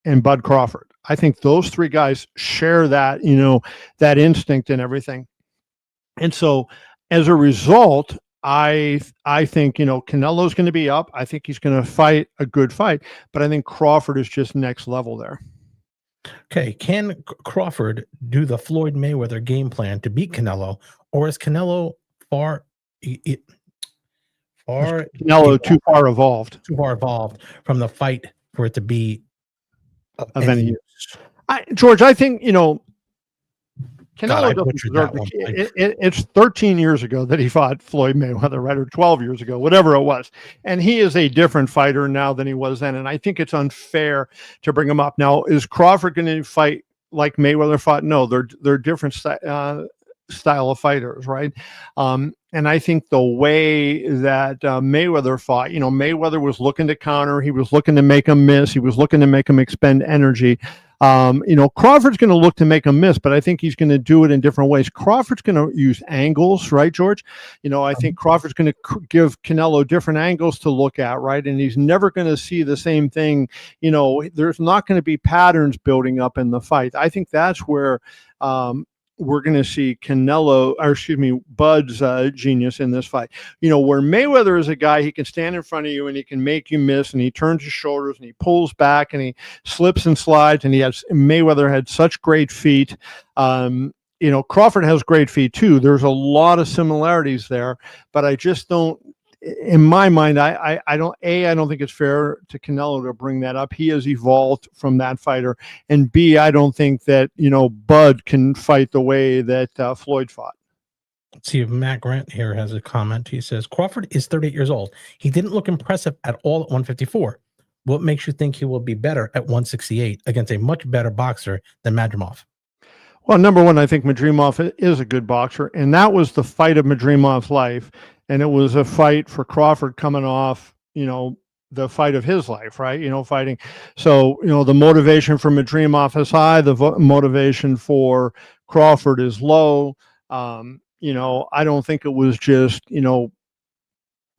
and Bud Crawford. I think those three guys share that, that instinct and everything. And so as a result, I think, Canelo's going to be up. I think he's going to fight a good fight, but I think Crawford is just next level there. Okay. Can Crawford do the Floyd Mayweather game plan to beat Canelo, or is Canelo far Canelo too far evolved from the fight for it to be of any use? George, I think, Canelo doesn't deserve it's 13 years ago that he fought Floyd Mayweather, right? Or 12 years ago, whatever it was. And he is a different fighter now than he was then. And I think it's unfair to bring him up. Now, is Crawford going to fight like Mayweather fought? No, they're different style of fighters, right? And I think the way that Mayweather fought, Mayweather was looking to counter. He was looking to make him miss. He was looking to make him expend energy. Crawford's going to look to make a miss, but I think he's going to do it in different ways. Crawford's going to use angles, right, George? I think Crawford's going to give Canelo different angles to look at, right? And he's never going to see the same thing. There's not going to be patterns building up in the fight. I think that's where we're going to see Bud's genius in this fight. Where Mayweather is a guy, he can stand in front of you and he can make you miss, and he turns his shoulders and he pulls back and he slips and slides, and Mayweather had such great feet. Crawford has great feet too. There's a lot of similarities there, but I just don't, in my mind, I don't think it's fair to Canelo to bring that up. He has evolved from that fighter, and B, I don't think that Bud can fight the way that Floyd fought. Let's see if Matt Grant here has a comment. He says Crawford is 38 years old. He didn't look impressive at all at 154. What makes you think he will be better at 168 against a much better boxer than Madrimov? Well, number one, I think Madrimov is a good boxer, and that was the fight of Madrimov's life. And it was a fight for Crawford coming off, the fight of his life, right? Fighting. So, the motivation for Madrimov is high. The motivation for Crawford is low. I don't think it was just,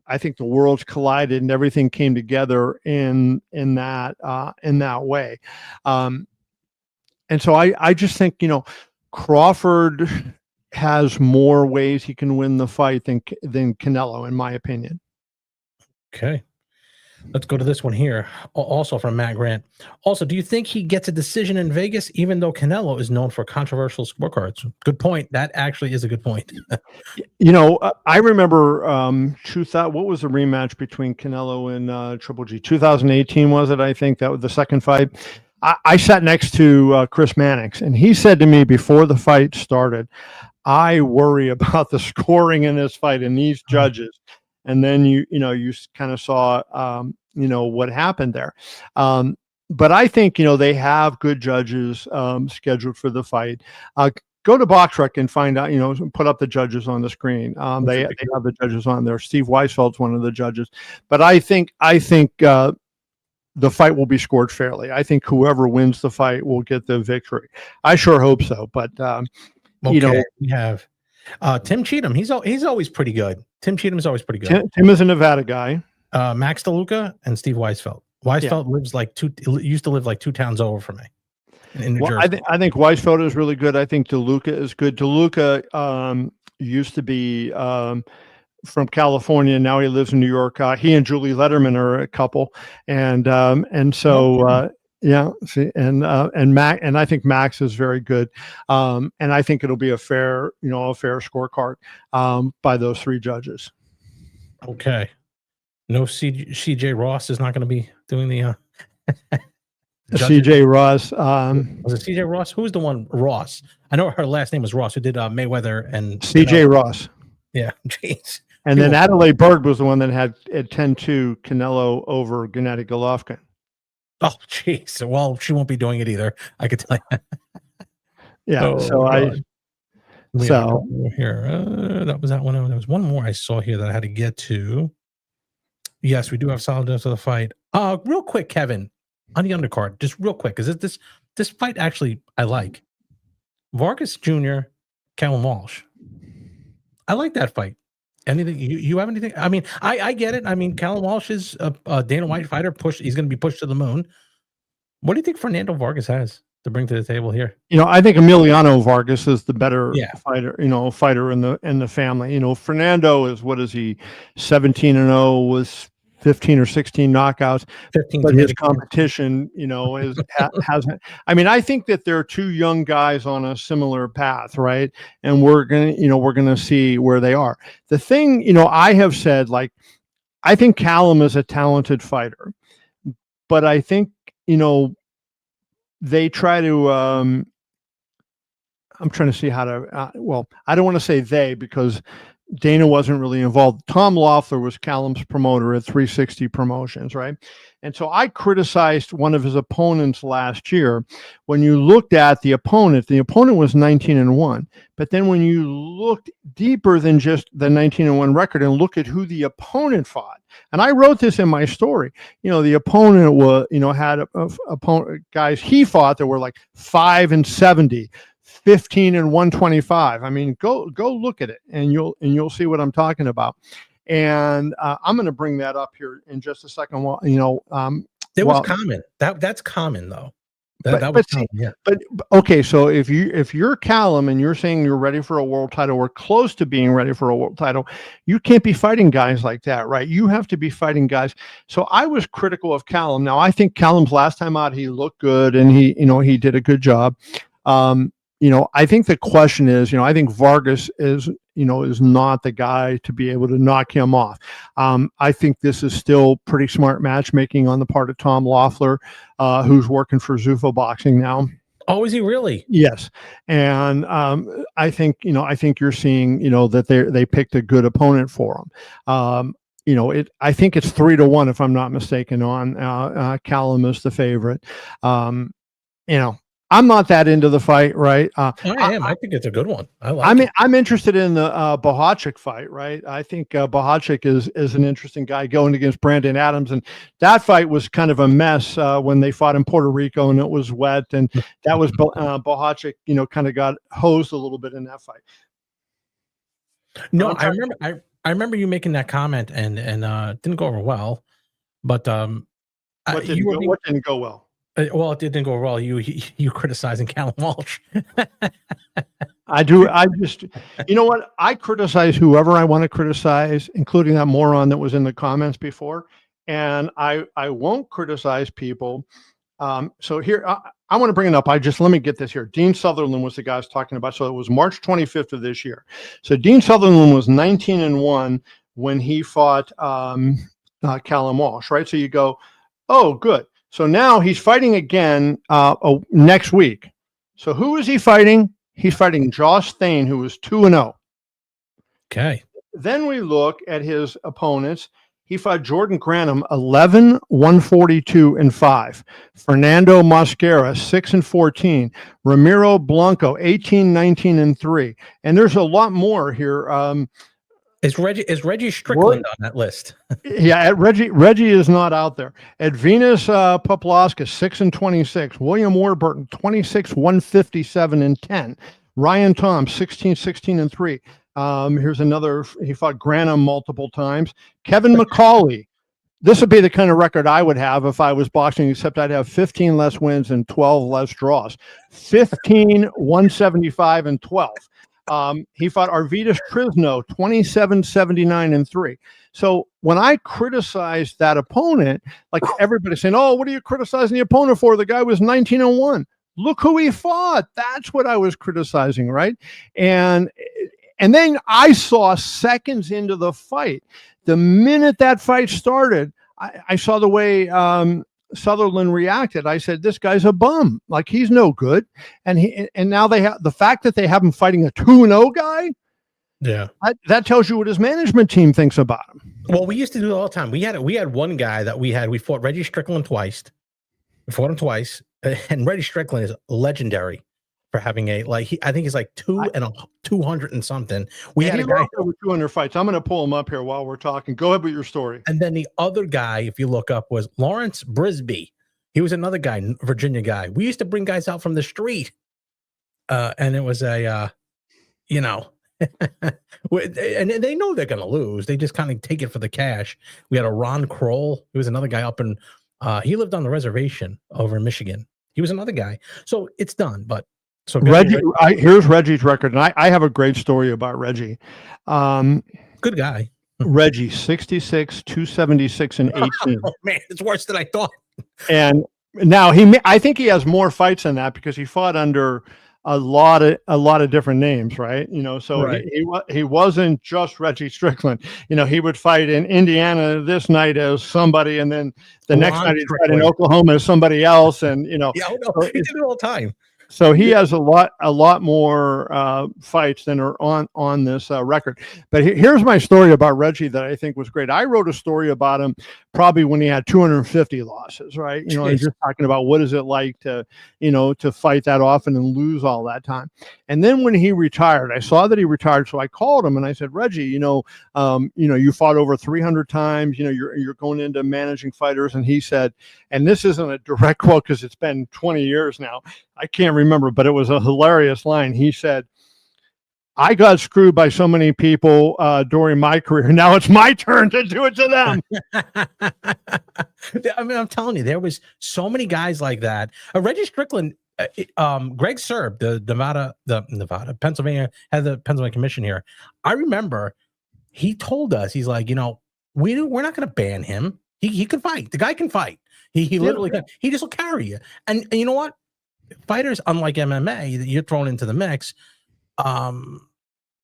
I think the worlds collided and everything came together in that way. And so I just think, Crawford has more ways he can win the fight than Canelo, in my opinion. Okay. Let's go to this one here. Also from Matt Grant. Also, do you think he gets a decision in Vegas, even though Canelo is known for controversial scorecards? Good point. That actually is a good point. I remember what was the rematch between Canelo and Triple G? 2018 was it? I think that was the second fight. I sat next to Chris Mannix, and he said to me before the fight started, I worry about the scoring in this fight and these judges. And then you kind of saw, what happened there. But I think, they have good judges scheduled for the fight. Go to BoxRec and find out, put up the judges on the screen. They have the judges on there. Steve Weisfeld's one of the judges. But I think the fight will be scored fairly. I think whoever wins the fight will get the victory. I sure hope so. But, okay, we have Tim Cheatham. He's always pretty good. Tim Cheatham is always pretty good. Tim is a Nevada guy. Max DeLuca and Steve Weisfeld. Used to live like 2 towns over from me in New Jersey. I think Weisfeld is really good. I think DeLuca is good. DeLuca used to be from California. Now he lives in New York. He and Julie Letterman are a couple, and so. Yeah, see, and I think Max is very good, and I think it'll be a fair scorecard by those 3 judges. Okay, no CJ Ross is not going to be doing the CJ Ross. Was it CJ Ross? Who was the one? Ross. I know her last name was Ross. Who did Mayweather and CJ Ross? Yeah, jeez. And then Adelaide Berg was the one that had 10-2 Canelo over Gennady Golovkin. Oh, jeez. Well, she won't be doing it either. I could tell you. Yeah. Here. That was that one. There was one more I saw here that I had to get to. Yes, we do have solid depth of the fight. Real quick, Kevin, on the undercard, just real quick, because this fight actually I like. Vargas Jr., Callum Walsh. I like that fight. Anything you have anything? I mean, I get it. I mean, Callum Walsh is a Dana White fighter. He's going to be pushed to the moon. What do you think Fernando Vargas has to bring to the table here? I think Emiliano Vargas is the better Yeah. fighter in the family. Fernando is, what is he, 17-0 with 15 or 16 knockouts, 15 but his Dominican. competition, hasn't. I mean, I think that there are two young guys on a similar path, right? And we're gonna see where they are. The thing, I have said, like, I think Callum is a talented fighter, but I think, they try to I'm trying to see how to I don't want to say they, because Dana wasn't really involved. Tom Loeffler was Callum's promoter at 360 Promotions, right? And so I criticized one of his opponents last year. When you looked at the opponent was 19-1. But then when you looked deeper than just the 19-1 record and look at who the opponent fought, and I wrote this in my story, the opponent was, had opponent guys he fought that were like 5-70. 15-125. I mean, go look at it, and you'll see what I'm talking about. And I'm going to bring that up here in just a second. It was common. That's common though. That was common, yeah. But okay, so if you're Callum and you're saying you're ready for a world title or close to being ready for a world title, you can't be fighting guys like that, right? You have to be fighting guys. So I was critical of Callum. Now I think Callum's last time out, he looked good and he did a good job. I think the question is, I think Vargas is not the guy to be able to knock him off. I think this is still pretty smart matchmaking on the part of Tom Loeffler, who's working for Zuffa Boxing now. Oh, is he really? Yes. And I think you're seeing, that they picked a good opponent for him. I think it's 3-1, if I'm not mistaken, on Callum is the favorite. I'm not that into the fight, right? I am. I think it's a good one. I'm interested in the Bohacek fight, right? I think Bohacek is an interesting guy going against Brandon Adams, and that fight was kind of a mess when they fought in Puerto Rico and it was wet, and that was Bohacek, kind of got hosed a little bit in that fight. No, I remember you making that comment, and it didn't go over well, but what didn't go well? Well, it didn't go well. You criticizing Callum Walsh. I do. I just, what? I criticize whoever I want to criticize, including that moron that was in the comments before. And I won't criticize people. So here, I want to bring it up. Let me get this here. Dean Sutherland was the guy I was talking about. So it was March 25th of this year. So Dean Sutherland was 19-1 when he fought Callum Walsh, right? So you go, oh, good. So now he's fighting again next week. So who is he fighting? He's fighting Josh Thane, who is 2-0. Okay. Then we look at his opponents. He fought Jordan Granum 11, 142 and 5. Fernando Mosquera 6-14. Ramiro Blanco 18, 19 and 3. And there's a lot more here. Is Reggie Strickland on that list? Yeah, Reggie is not out there. At Venus Poplaska 6-26. William Warburton 26, 157 and 10. Ryan Tom 16, 16 and 3. Here's another. He fought Granum multiple times. Kevin McCauley. This would be the kind of record I would have if I was boxing, except I'd have 15 less wins and 12 less draws. 15, 175 and 12. He fought Arvidas Trisno 27, 79 and 3. So when I criticized that opponent, like everybody's saying, oh, what are you criticizing the opponent for? The guy was 19-1. Look who he fought. That's what I was criticizing, right? And then I saw seconds into the fight, the minute that fight started, I saw the way Sutherland reacted. I said, this guy's a bum. Like, he's no good. And now they have the fact that they have him fighting a 2-0 guy. Yeah. That tells you what his management team thinks about him. Well, we used to do it all the time. We had one guy that we fought Reggie Strickland twice. We fought him twice. And Reggie Strickland is legendary for having I think he's like 200 and something. We had a guy over 200 fights. I'm going to pull him up here while we're talking. Go ahead with your story. And then the other guy, if you look up, was Lawrence Brisby. He was another guy, Virginia guy. We used to bring guys out from the street. And it was and they know they're going to lose. They just kind of take it for the cash. We had a Ron Kroll. He was another guy up in He lived on the reservation over in Michigan. He was another guy. So it's done. But so Reggie, here's Reggie's record, and I have a great story about Reggie. Good guy. Reggie, 66, 276, and 18. Oh, man, it's worse than I thought. And now I think he has more fights than that because he fought under a lot of different names, right? So Right. he wasn't just Reggie Strickland. He would fight in Indiana this night as somebody, and then the next night he'd fight in Oklahoma as somebody else, and yeah, he did it all the time. So he has a lot more fights than are on this record. But here's my story about Reggie that I think was great. I wrote a story about him probably when he had 250 losses, right? I was just talking about what is it like to fight that often and lose all that time. And then when he retired, I saw that he retired, so I called him and I said, Reggie, you fought over 300 times. You're going into managing fighters, and he said, and this isn't a direct quote because it's been 20 years now. I can't remember, but it was a hilarious line. He said, I got screwed by so many people during my career. Now it's my turn to do it to them. I mean, I'm telling you, there was so many guys like that. Reggie Strickland, Greg Serb, the Pennsylvania, had the Pennsylvania commission here. I remember he told us, he's like, we're not going to ban him. He can fight. The guy can fight. He literally can. He just will carry you. And you know what? Fighters, unlike MMA, that you're thrown into the mix, they're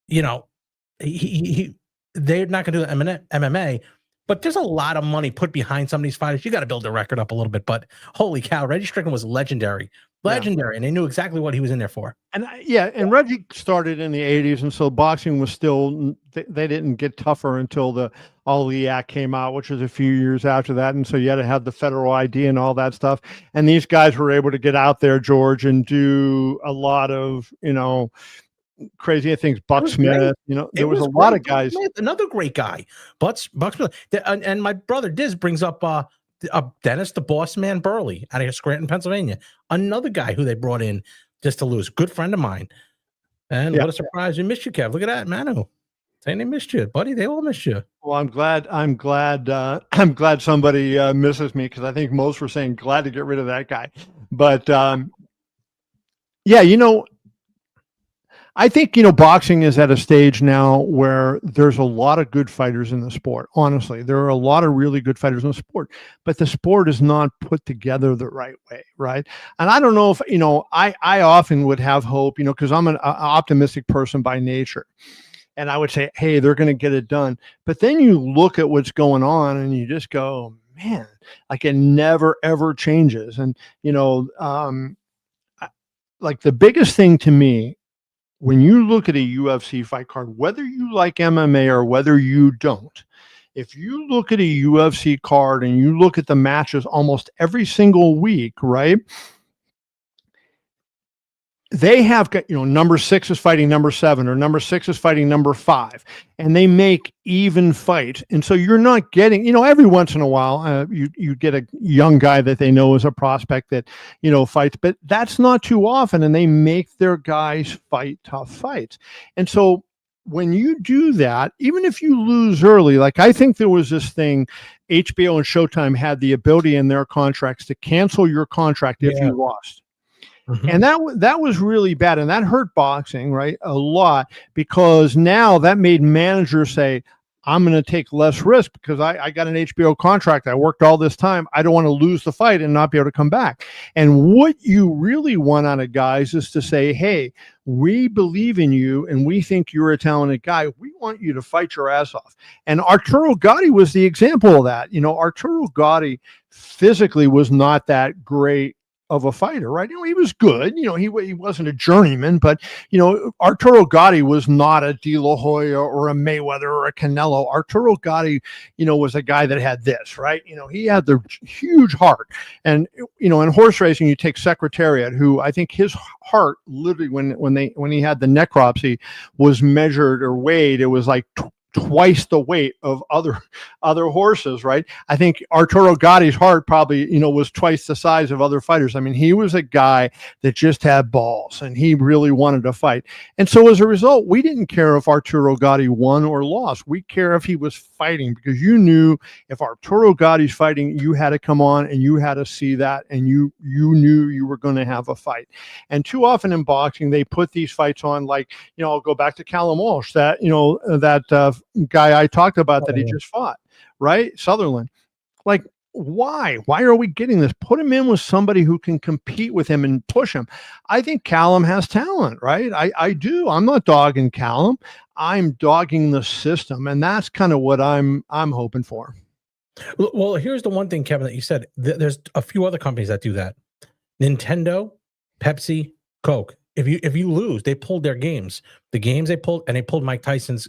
not going to do the MMA, but there's a lot of money put behind some of these fighters. You got to build the record up a little bit, but holy cow, Reggie Strickland was legendary, and they knew exactly what he was in there for. And Reggie started in the 80s, and so boxing was still, they didn't get tougher until the Ali Act came out, which was a few years after that, and so you had to have the federal ID and all that stuff. And these guys were able to get out there, George, and do a lot of crazy things. Buck Smith, there was a lot of guys. Smith, another great guy, Buck Smith, and my brother Diz brings up Dennis the Boss Man Burley out of Scranton, Pennsylvania, another guy who they brought in just to lose. Good friend of mine, and what a surprise! We missed you, Kev. Look at that, Manu. Saying they missed you, buddy. They all missed you. Well, I'm glad somebody misses me, because I think most were saying glad to get rid of that guy. But I think, boxing is at a stage now where there's a lot of good fighters in the sport. Honestly, there are a lot of really good fighters in the sport, but the sport is not put together the right way. Right. And I don't know if, I often would have hope, because I'm an optimistic person by nature. And I would say, hey, they're going to get it done. But then you look at what's going on and you just go, man, like it never, ever changes. And, like the biggest thing to me, when you look at a UFC fight card, whether you like MMA or whether you don't, if you look at a UFC card and you look at the matches almost every single week, right? They have got, number 6 is fighting number 7, or number 6 is fighting number 5, and they make even fights. And so you're not getting, every once in a while, you get a young guy that they know is a prospect that, fights, but that's not too often. And they make their guys fight tough fights. And so when you do that, even if you lose early, like I think there was this thing, HBO and Showtime had the ability in their contracts to cancel your contract if you lost. Mm-hmm. And that was really bad, and that hurt boxing, right, a lot, because now that made managers say, I'm going to take less risk because I got an HBO contract. I worked all this time. I don't want to lose the fight and not be able to come back. And what you really want out of guys is to say, hey, we believe in you and we think you're a talented guy. We want you to fight your ass off. And Arturo Gatti was the example of that. Arturo Gatti physically was not that great of a fighter, right? He was good. He wasn't a journeyman, but Arturo Gatti was not a De La Hoya or a Mayweather or a Canelo. Arturo Gatti, was a guy that had this, right? He had the huge heart. And in horse racing, you take Secretariat, who I think his heart literally when he had the necropsy was measured or weighed, it was like twice the weight of other horses, right? I think Arturo Gotti's heart probably, was twice the size of other fighters. I mean, he was a guy that just had balls and he really wanted to fight. And so as a result, we didn't care if Arturo Gatti won or lost. We care if he was fighting, because you knew if Arturo Gotti's fighting, you had to come on and you had to see that, and you knew you were going to have a fight. And too often in boxing, they put these fights on like, I'll go back to Callum Walsh, that, that guy I talked about that he just fought, right? Sutherland. Like, why are we getting this? Put him in with somebody who can compete with him and push him. I think Callum has talent, right? I do. I'm not dogging Callum. I'm dogging the system, and that's kind of what I'm hoping for. Well, here's the one thing, Kevin, that you said. There's a few other companies that do that. Nintendo, Pepsi, Coke. If you lose, they pulled their games. The games they pulled Mike Tyson's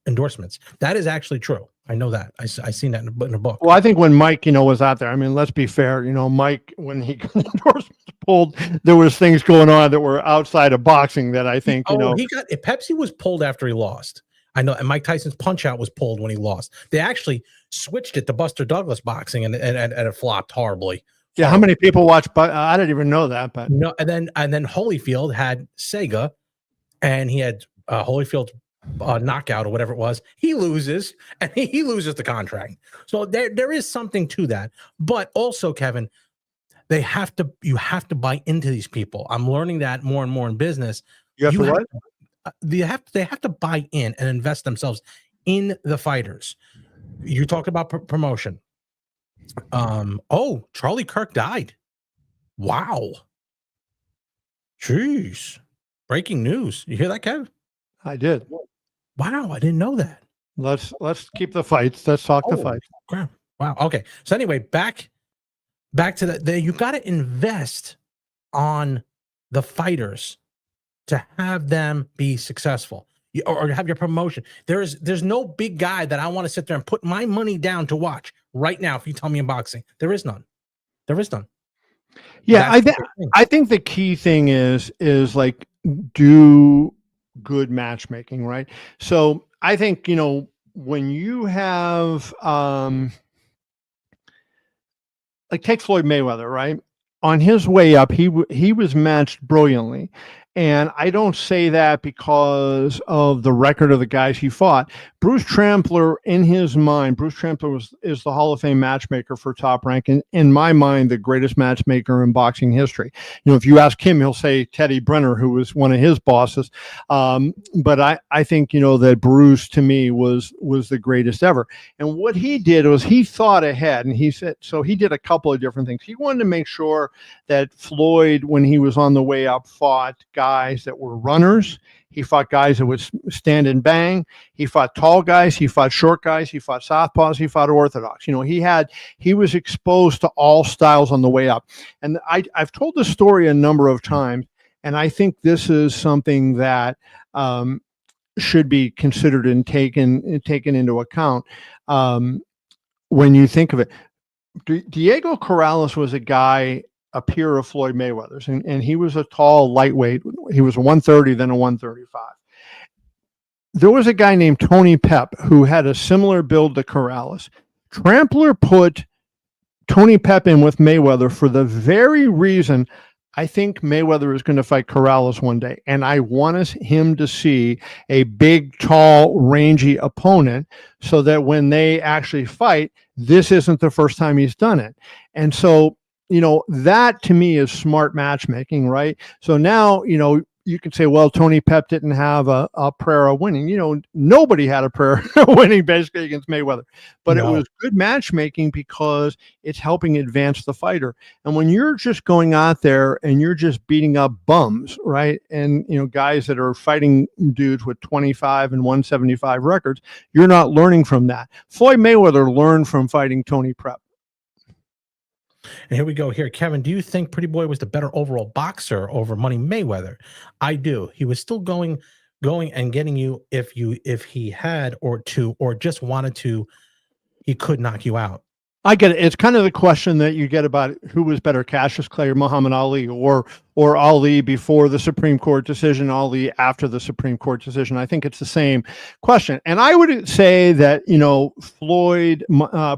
endorsements. That is actually true. I know that. I seen that in a book. Well, I think when Mike, was out there, I mean, let's be fair, Mike, when he got endorsements pulled, there was things going on that were outside of boxing that I think, Pepsi was pulled after he lost. I know, and Mike Tyson's Punch Out was pulled when he lost. They actually switched it to Buster Douglas boxing, and it flopped horribly. Yeah, how many people watch? I didn't even know that. But no, and then Holyfield had Sega, and he had Holyfield's knockout or whatever it was. He loses, and he loses the contract. So there is something to that. But also, Kevin, you have to buy into these people. I'm learning that more and more in business. You have to what? They have to buy in and invest themselves in the fighters. You talked about promotion. Charlie Kirk died. Wow. Jeez. Breaking news. You hear that, Kev? I did. Wow, I didn't know that. Let's keep the fights. Let's talk the fights. Wow. Okay. So anyway, back to the you got to invest on the fighters to have them be successful. Or have your promotion. There's no big guy that I want to sit there and put my money down to watch right now. If you tell me in boxing, there is none. Yeah, I think the key thing is like do good matchmaking, right? So I think when you have like take Floyd Mayweather, right? On his way up, he was matched brilliantly. And I don't say that because of the record of the guys he fought. Bruce Trampler, in his mind, is the Hall of Fame matchmaker for Top Rank. And in my mind, the greatest matchmaker in boxing history. If you ask him, he'll say Teddy Brenner, who was one of his bosses. But I think, that Bruce, to me, was the greatest ever. And what he did was he thought ahead, and he said, so he did a couple of different things. He wanted to make sure that Floyd, when he was on the way up, fought guys that were runners. He fought guys that would stand and bang. He fought tall guys. He fought short guys. He fought southpaws. He fought orthodox. He was exposed to all styles on the way up. And I've told this story a number of times, and I think this is something that should be considered and taken into account when you think of it. Diego Corrales was a peer of Floyd Mayweather's, and he was a tall lightweight. He was a 130, then a 135. There was a guy named Tony Pep who had a similar build to Corrales. Trampler put Tony Pep in with Mayweather for the very reason I think Mayweather is going to fight Corrales one day, and I want him to see a big, tall, rangy opponent so that when they actually fight, this isn't the first time he's done it. And so that to me is smart matchmaking, right? So now, you can say, well, Tony Pep didn't have a prayer of winning. Nobody had a prayer of winning basically against Mayweather, but It was good matchmaking because it's helping advance the fighter. And when you're just going out there and you're just beating up bums, right? And, guys that are fighting dudes with 25 and 175 records, you're not learning from that. Floyd Mayweather learned from fighting Tony Pep. And here we go here. Kevin, do you think Pretty Boy was the better overall boxer over Money Mayweather? I do. He was still going and getting you if he had or just wanted to, he could knock you out. I get it. It's kind of the question that you get about who was better, Cassius Clay or Muhammad Ali, or Ali before the Supreme Court decision, Ali after the Supreme Court decision. I think it's the same question. And I would say that, Floyd,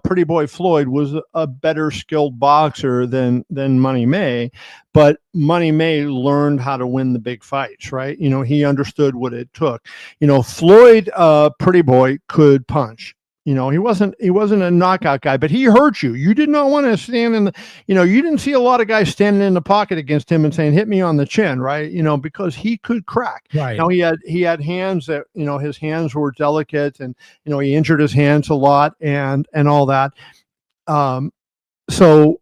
Pretty Boy Floyd, was a better skilled boxer than Money May, but Money May learned how to win the big fights, right? He understood what it took. Floyd, Pretty Boy, could punch. He wasn't a knockout guy, but he hurt you. You did not want to stand in the, you didn't see a lot of guys standing in the pocket against him and saying, hit me on the chin, right? Because he could crack. Right. Now he had hands that, his hands were delicate, and, he injured his hands a lot and all that. So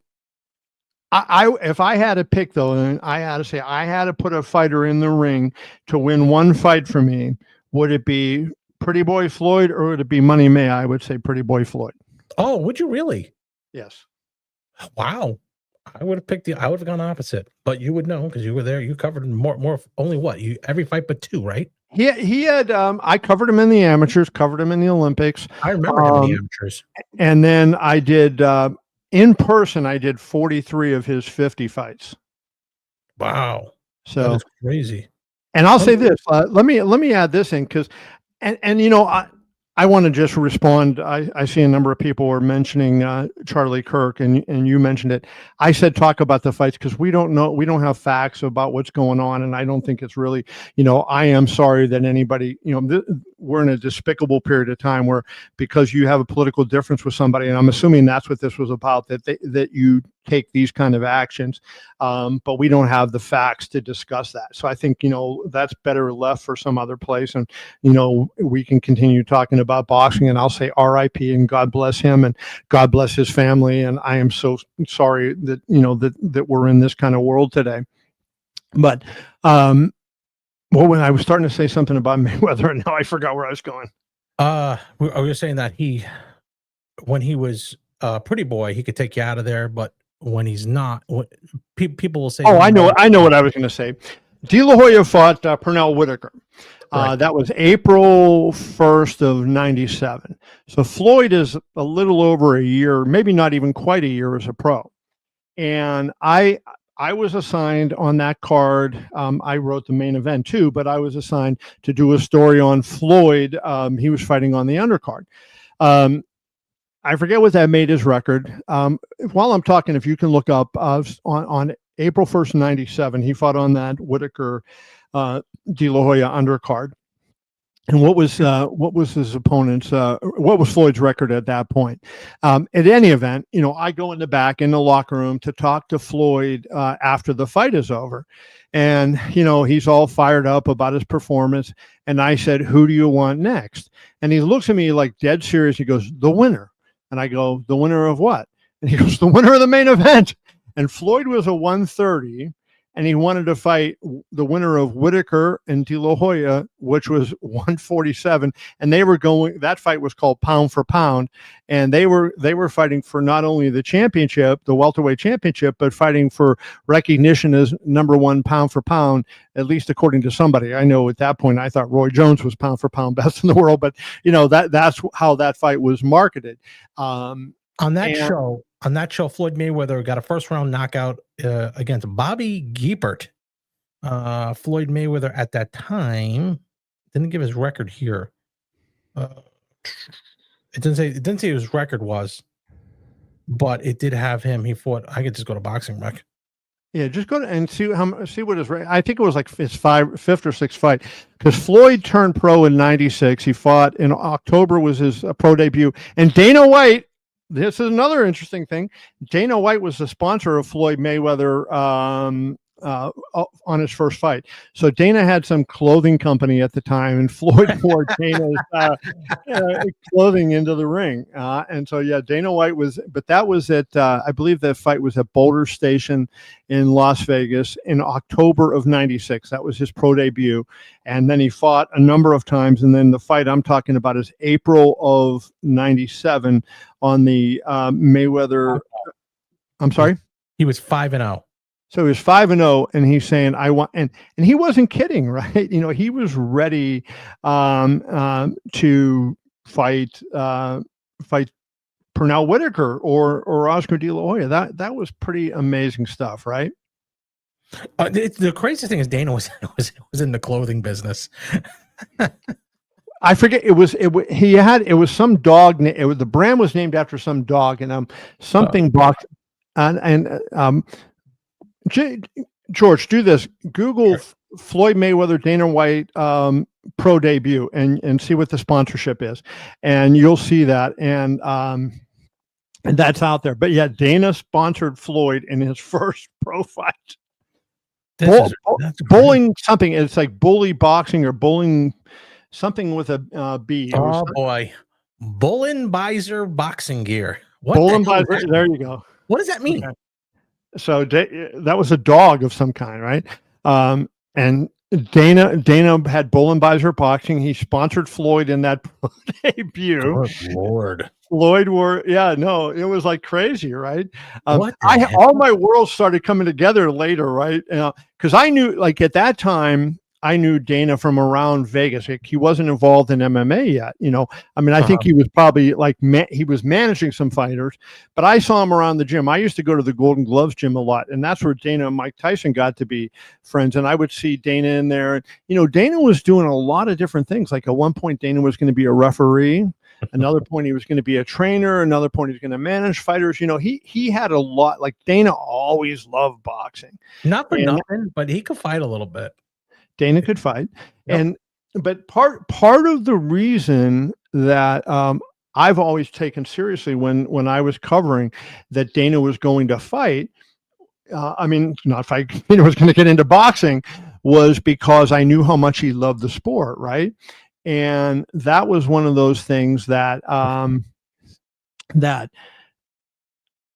if I had to pick though, and I had to say, I had to put a fighter in the ring to win one fight for me, would it be Pretty Boy Floyd or would it be Money May? I would say Pretty Boy Floyd. Oh, would you really? Yes. Wow. I would have gone opposite, but you would know because you were there. You covered more only what? Every fight but two, right? He had I covered him in the amateurs, covered him in the Olympics. I remember him in the amateurs. And then I did in person, I did 43 of his 50 fights. Wow. So that is crazy. And I'll say this, let me add this in, because I want to just respond. I see a number of people were mentioning Charlie Kirk, and you mentioned it. I said talk about the fights because we don't know, we don't have facts about what's going on, and I don't think it's really, I am sorry that anybody, we're in a despicable period of time where, because you have a political difference with somebody, and I'm assuming that's what this was about, that you take these kind of actions, but we don't have the facts to discuss that. So I think, that's better left for some other place, and, we can continue talking about boxing, and I'll say RIP and God bless him and God bless his family. And I am so sorry that, that we're in this kind of world today. But, when I was starting to say something about Mayweather, and now I forgot where I was going. We were saying that when he was Pretty Boy, he could take you out of there, but when he's not, people will say, I know what I was going to say. De La Hoya fought Pernell Whitaker. That was April 1st of 97. So Floyd is a little over a year, maybe not even quite a year as a pro. And I was assigned on that card. I wrote the main event too, but I was assigned to do a story on Floyd. He was fighting on the undercard. I forget what that made his record. While I'm talking, if you can look up on April 1st, 97, he fought on that Whitaker De La Hoya undercard. And what was his opponent's, what was Floyd's record at that point? At any event, I go in the back in the locker room to talk to Floyd after the fight is over. And, he's all fired up about his performance. And I said, who do you want next? And he looks at me like dead serious. He goes, the winner. And I go, the winner of what? And he goes, the winner of the main event. And Floyd was a 130. And he wanted to fight the winner of Whitaker and De La Hoya, which was 147. And that fight was called pound for pound. And they were fighting for not only the championship, the welterweight championship, but fighting for recognition as number one pound for pound, at least according to somebody. I know at that point, I thought Roy Jones was pound for pound best in the world, but that's how that fight was marketed. On that show, Floyd Mayweather got a first-round knockout against Bobby Giepert. Floyd Mayweather at that time didn't give his record here. It didn't say his record was, but it did have him. He fought. I could just go to Boxing Rec. Yeah, just go to and see what his. I think it was like his fifth or sixth fight, because Floyd turned pro in '96. He fought in October, was his pro debut, and Dana White. This is another interesting thing. Dana White was the sponsor of Floyd Mayweather on his first fight. So Dana had some clothing company at the time, and Floyd wore Dana's clothing into the ring. And so, yeah, Dana White but that was at, I believe that fight was at Boulder Station in Las Vegas in October of '96. That was his pro debut. And then he fought a number of times. And then the fight I'm talking about is April of '97 on the Mayweather. I'm sorry? He was 5-0. So he was 5-0, and he's saying, I want, and he wasn't kidding, right? He was ready to fight Pernell Pernell Whitaker or Oscar De La Hoya. That was pretty amazing stuff, right? The craziest thing is Dana was in the clothing business. I forget it was some dog. The brand was named after some dog, and something box and George, do this. Google Sure. Floyd Mayweather Dana White pro debut and see what the sponsorship is, and you'll see that and that's out there. But yeah, Dana sponsored Floyd in his first pro fight. Bowling something. It's like bully boxing or bowling something with a B. Oh boy, Bullenbeiser boxing gear. What Bullenbeiser? There you go. What does that mean? Okay. So that was a dog of some kind, right? And Dana had Bullenbeiser boxing. He sponsored Floyd in that debut. Oh, Lord. Floyd it was like crazy, right? All my worlds started coming together later, right? Because I knew, like at that time, I knew Dana from around Vegas. Like, he wasn't involved in MMA yet, I mean, I think he was probably like he was managing some fighters, but I saw him around the gym. I used to go to the Golden Gloves gym a lot, and that's where Dana and Mike Tyson got to be friends. And I would see Dana in there. Dana was doing a lot of different things. Like at one point, Dana was going to be a referee. Another point, he was going to be a trainer. Another point, he was going to manage fighters. He had a lot. Like Dana always loved boxing. Not for nothing, but he could fight a little bit. Dana could fight. Yep. But part of the reason that I've always taken seriously when I was covering that Dana was going to fight, not fight, Dana was going to get into boxing, was because I knew how much he loved the sport, right? And that was one of those things that that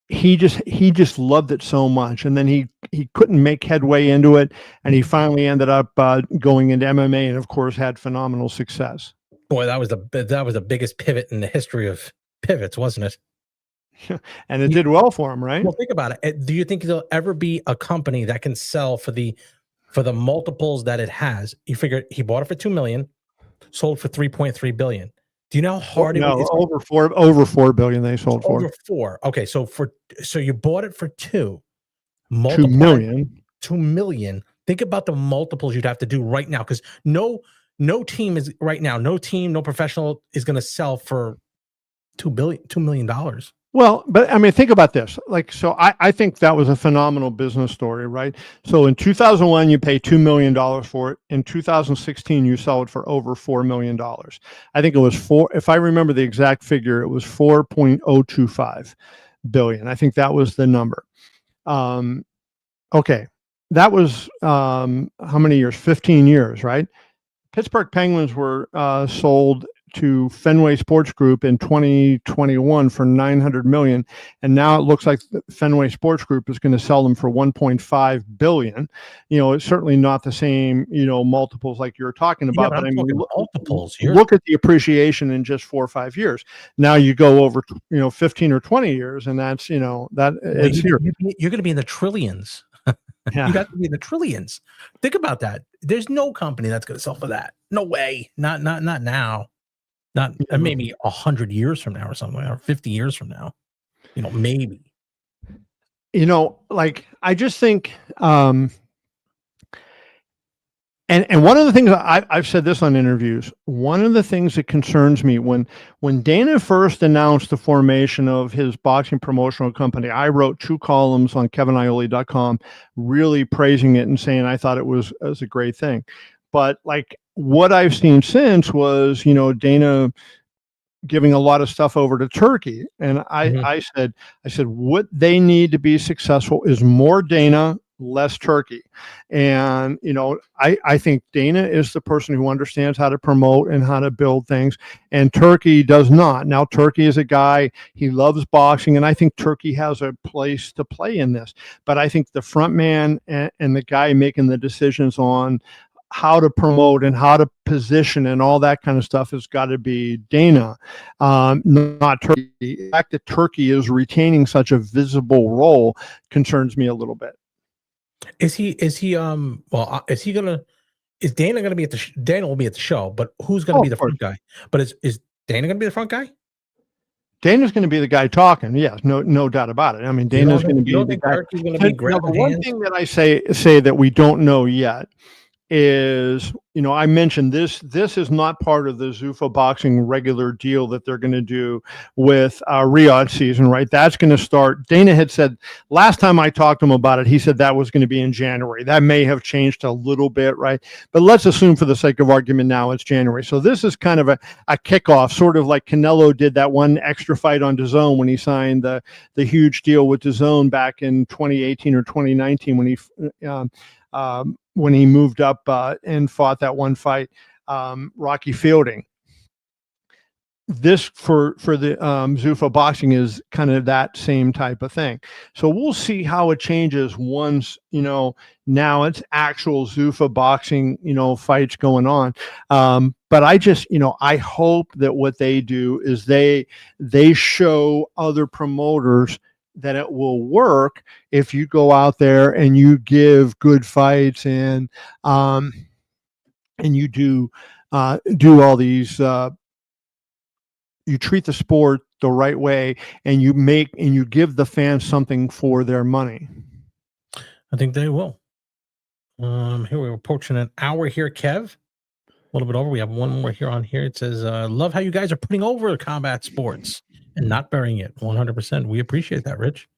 he just loved it so much, and then he couldn't make headway into it, and he finally ended up going into MMA, and of course had phenomenal success. Boy, that was the biggest pivot in the history of pivots, wasn't it? And it did well for him, right? Well, think about it. Do you think there'll ever be a company that can sell for the multiples that it has? You figure he bought it for $2 million, sold for $3.3 billion. Do you know how hard it is? Over 4 billion they sold for. Over 4. Okay, so you bought it for 2. 2 million. 2 million. Think about the multiples you'd have to do right now, because no team is right now, no professional is going to sell for $2 million. Well, but I mean, think about this. Like, so I think that was a phenomenal business story, right? So in 2001, you pay $2 million for it. In 2016, you sell it for over $4 million. I think it was if I remember the exact figure, it was 4.025 billion. I think that was the number. Okay. That was, how many years? 15 years, right? Pittsburgh Penguins were sold to Fenway Sports Group in 2021 for $900 million, and now it looks like Fenway Sports Group is going to sell them for $1.5 billion. It's certainly not the same, multiples like you're talking about. Yeah, but I mean, multiples. Look at the appreciation in just 4 or 5 years. Now you go over, 15 or 20 years, and that's, it's here. You're going to be in the trillions. Yeah. You got to be in the trillions. Think about that. There's no company that's going to sell for that. No way. Not now. Not maybe 100 years from now or something, or 50 years from now. Maybe. Like I just think, and one of the things I've said this on interviews. One of the things that concerns me when Dana first announced the formation of his boxing promotional company, I wrote 2 columns on KevinIole.com, really praising it and saying I thought it was a great thing. But like what I've seen since was, Dana giving a lot of stuff over to Turkey. And I said, what they need to be successful is more Dana, less Turkey. And, I think Dana is the person who understands how to promote and how to build things. And Turkey does not. Now, Turkey is a guy, he loves boxing. And I think Turkey has a place to play in this. But I think the front man and the guy making the decisions on how to promote and how to position and all that kind of stuff has got to be Dana, not Turkey. The fact that Turkey is retaining such a visible role concerns me a little bit. Is Dana going to be at Dana will be at the show, but who's going to be the front guy? But is Dana going to be the front guy? Dana's going to be the guy talking. Yes, no doubt about it. I mean, Dana's going to be the guy. Turkey's going to be Now, the one thing that I say that we don't know yet is, I mentioned this is not part of the Zuffa Boxing regular deal that they're going to do with Riyadh season, right? That's going to start. Dana had said last time I talked to him about it, he said that was going to be in January. That may have changed a little bit, right? But let's assume for the sake of argument now it's January. So this is kind of a kickoff, sort of like Canelo did that one extra fight on DAZN when he signed the huge deal with DAZN back in 2018 or 2019 when he moved up and fought that one fight, Rocky Fielding. This for the Zuffa Boxing is kind of that same type of thing. So we'll see how it changes once, now it's actual Zuffa Boxing, fights going on. But I just, I hope that what they do is they show other promoters that it will work if you go out there and you give good fights and you do all these, you treat the sport the right way and you give the fans something for their money. I think they will. Here we're approaching an hour here, Kev. A little bit over. We have one more here on here. It says, love how you guys are putting over combat sports and not burying it. 100%. We appreciate that, Rich.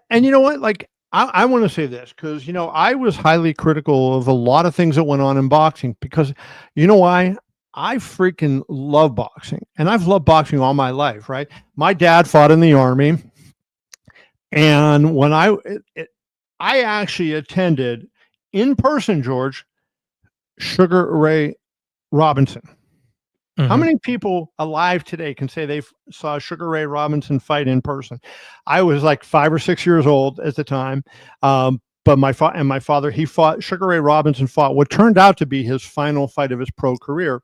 And you know what? Like, I want to say this because, I was highly critical of a lot of things that went on in boxing because, you know why? I freaking love boxing, and I've loved boxing all my life, right? My dad fought in the Army, and when I actually attended in person, George, Sugar Ray Robinson. How many people alive today can say they saw Sugar Ray Robinson fight in person? I was like 5 or 6 years old at the time. But my father, Sugar Ray Robinson fought what turned out to be his final fight of his pro career.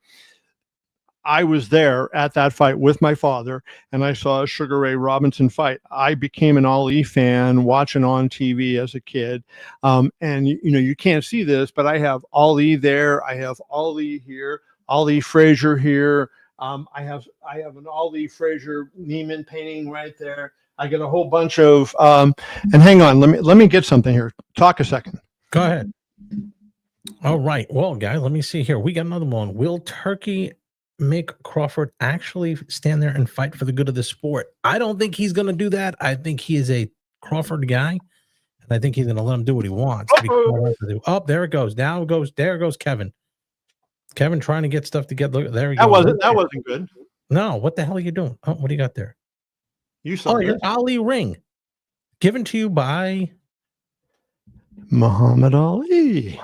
I was there at that fight with my father, and I saw a Sugar Ray Robinson fight. I became an Ali fan watching on TV as a kid. And you can't see this, but I have Ali there. I have Ali here. Ali Frazier here. I have an Ali Frazier Neiman painting right there. I get a whole bunch of and hang on, let me get something here. Talk a second. Go ahead. All right. Well, guys, let me see here. We got another one. Will Turkey make Crawford actually stand there and fight for the good of the sport? I don't think he's going to do that. I think he is a Crawford guy, and I think he's going to let him do what he wants. Oh, there it goes. There goes Kevin. Kevin trying to get stuff together. Look, there we go. That wasn't good. No, what the hell are you doing? Oh, what do you got there? You saw your Ali ring given to you by Muhammad Ali.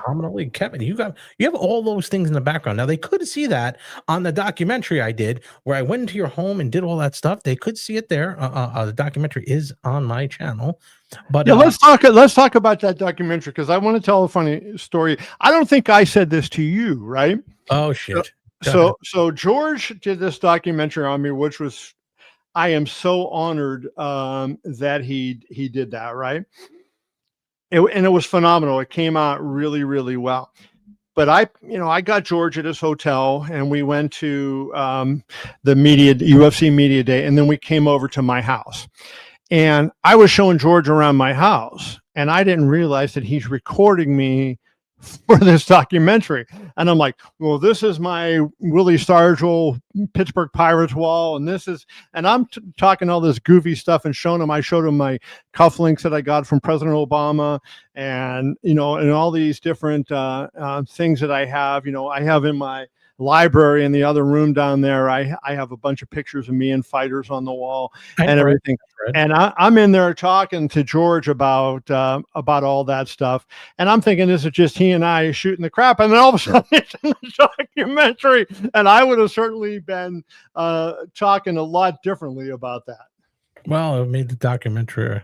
Kevin, you have all those things in the background. Now they could see that on the documentary I did, where I went into your home and did all that stuff. They could see it there. The documentary is on my channel. But yeah, let's talk about that documentary because I want to tell a funny story. I don't think I said this to you, right? Oh shit. So George did this documentary on me, which was, I am so honored that he did that, right? And it was phenomenal. It came out really, really well. But I got George at his hotel, and we went to the UFC media day, and then we came over to my house. And I was showing George around my house, and I didn't realize that he's recording me for this documentary. And I'm like, well, this is my Willie Stargell Pittsburgh Pirates wall. And I'm talking all this goofy stuff and showing him, I showed him my cufflinks that I got from President Obama and, and all these different things that I have, I have in my library in the other room down there. I have a bunch of pictures of me and fighters on the wall and everything. And I'm in there talking to George about all that stuff. And I'm thinking this is just he and I shooting the crap. And then all of a sudden it's in the documentary. And I would have certainly been talking a lot differently about that. Well, it made the documentary.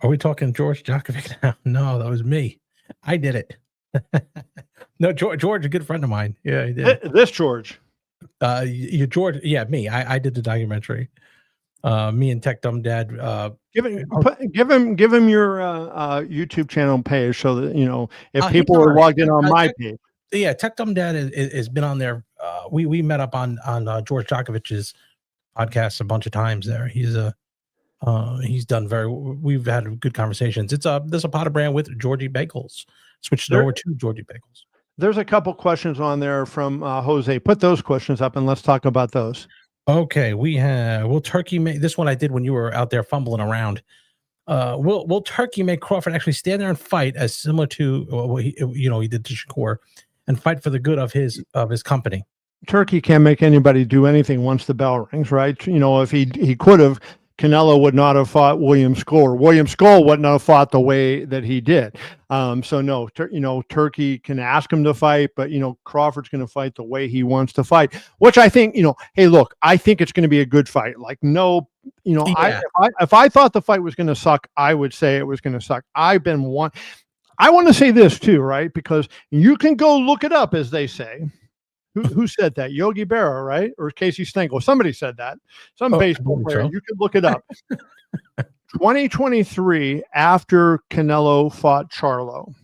Are we talking George Djokovic now? No, that was me. I did it. No, George, a good friend of mine. Yeah, he did. This George. You George, yeah, me. I did the documentary. Me and Tech Dumb Dad. Give him your YouTube channel page so that if people are logged in on my page. Yeah, Tech Dumb Dad has been on there. We met up on George Djokovic's podcasts a bunch of times there. He's done we've had good conversations. There's a Potter brand with Georgie Bagels. Switched over to Georgie Bagels. There's a couple questions on there from Jose. Put those questions up and let's talk about those. Okay, will Turkey make this one? I did when you were out there fumbling around. Will Turkey make Crawford actually stand there and fight as similar to what he did to Shakur, and fight for the good of his company? Turkey can't make anybody do anything once the bell rings, right? If he could have, Canelo would not have fought William Skull. William Skull wouldn't have fought the way that he did. So no, Turkey can ask him to fight, but Crawford's going to fight the way he wants to fight, which I think, hey, look, I think it's going to be a good fight. Like, no, yeah. If I thought the fight was going to suck, I would say it was going to suck. I want to say this too, right? Because you can go look it up, as they say. Who said that? Yogi Berra, right? Or Casey Stengel? Somebody said that. Some baseball player. So. You can look it up. 2023, after Canelo fought Charlo,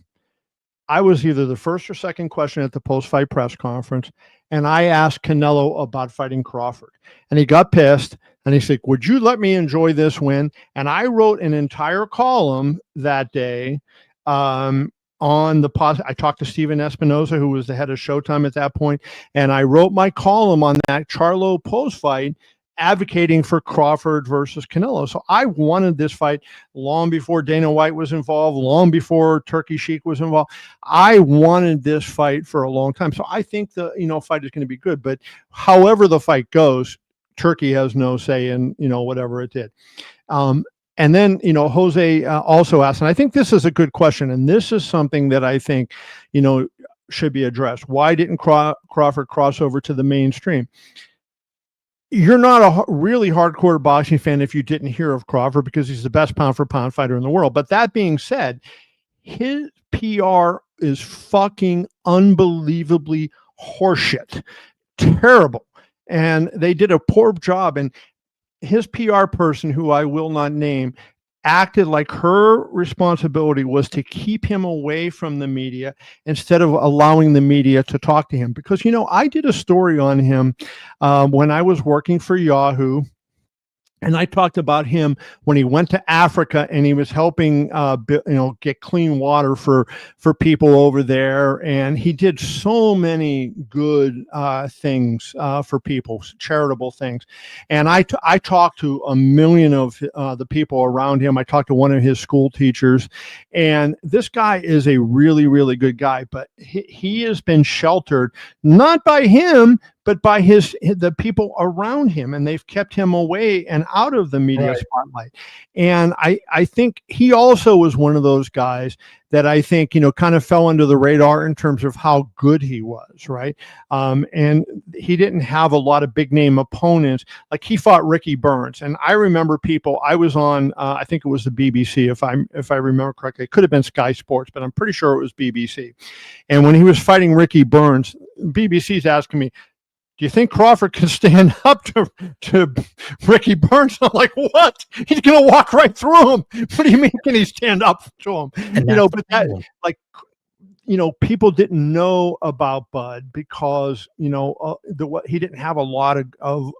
I was either the first or second question at the post-fight press conference, and I asked Canelo about fighting Crawford. And he got pissed, and he said, would you let me enjoy this win? And I wrote an entire column that day I talked to Steven Espinoza, who was the head of Showtime at that point, and I wrote my column on that Charlo post fight, advocating for Crawford versus Canelo. So I wanted this fight long before Dana White was involved, long before Turkey Sheik was involved. I wanted this fight for a long time. So I think the fight is going to be good. But however the fight goes, Turkey has no say in whatever it did. And then, Jose also asked, and I think this is a good question, and this is something that I think, should be addressed. Why didn't Crawford cross over to the mainstream? You're not a really hardcore boxing fan if you didn't hear of Crawford, because he's the best pound-for-pound fighter in the world. But that being said, his PR is fucking unbelievably horseshit. Terrible. And they did a poor job, and his PR person, who I will not name, acted like her responsibility was to keep him away from the media instead of allowing the media to talk to him. Because, I did a story on him when I was working for Yahoo. And I talked about him when he went to Africa and he was helping, get clean water for people over there. And he did so many good things for people, charitable things. And I talked to a million of the people around him. I talked to one of his school teachers, and this guy is a really, really good guy. But he has been sheltered, not by him, but by the people around him, and they've kept him away and out of the media spotlight. And I think he also was one of those guys that I think, kind of fell under the radar in terms of how good he was, right? And he didn't have a lot of big name opponents. Like, he fought Ricky Burns. And I remember I was on, I think it was the BBC, if I remember correctly. It could have been Sky Sports, but I'm pretty sure it was BBC. And when he was fighting Ricky Burns, BBC's asking me, do you think Crawford can stand up to Ricky Burns? I'm like, what? He's going to walk right through him. What do you mean, can he stand up to him? People didn't know about Bud because, he didn't have a lot of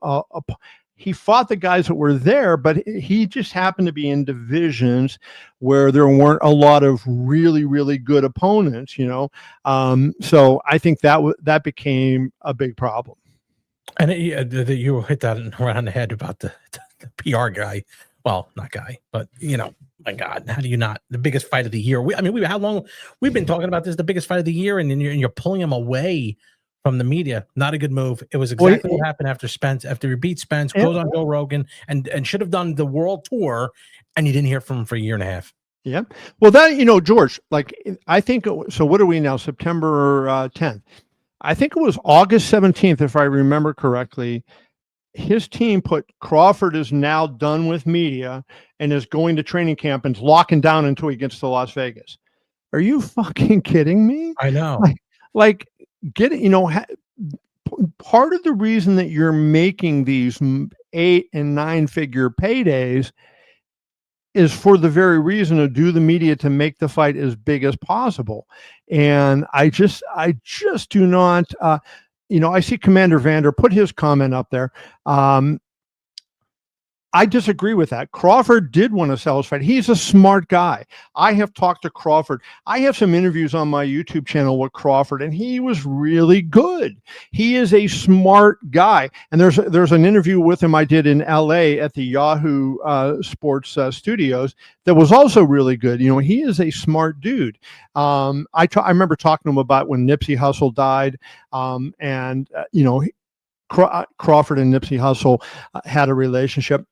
he fought the guys that were there, but he just happened to be in divisions where there weren't a lot of really, really good opponents, So I think that became a big problem. And you hit that around the head about the PR guy. Well, not guy, but my God, how do you not? The biggest fight of the year. How long we've been talking about this? The biggest fight of the year, and then you're pulling him away from the media. Not a good move. It was exactly what happened after Spence. After he beat Spence, goes on Joe Rogan, and should have done the world tour, and you didn't hear from him for a year and a half. Yeah. Well, that George, I think so. What are we now? September 10th. I think it was August 17th, if I remember correctly. His team put Crawford is now done with media and is going to training camp and locking down until he gets to Las Vegas. Are you fucking kidding me? I know. Get it. Part of the reason that you're making these 8 and 9 figure paydays is for the very reason to do the media to make the fight as big as possible. And I just do not, I see Commander Vander put his comment up there. I disagree with that. Crawford did want to sell his fight. He's a smart guy. I have talked to Crawford. I have some interviews on my YouTube channel with Crawford, and he was really good. He is a smart guy. And there's an interview with him I did in LA at the Yahoo Sports Studios that was also really good. You know, he is a smart dude. I remember talking to him about when Nipsey Hussle died, and you know, Crawford and Nipsey Hussle had a relationship.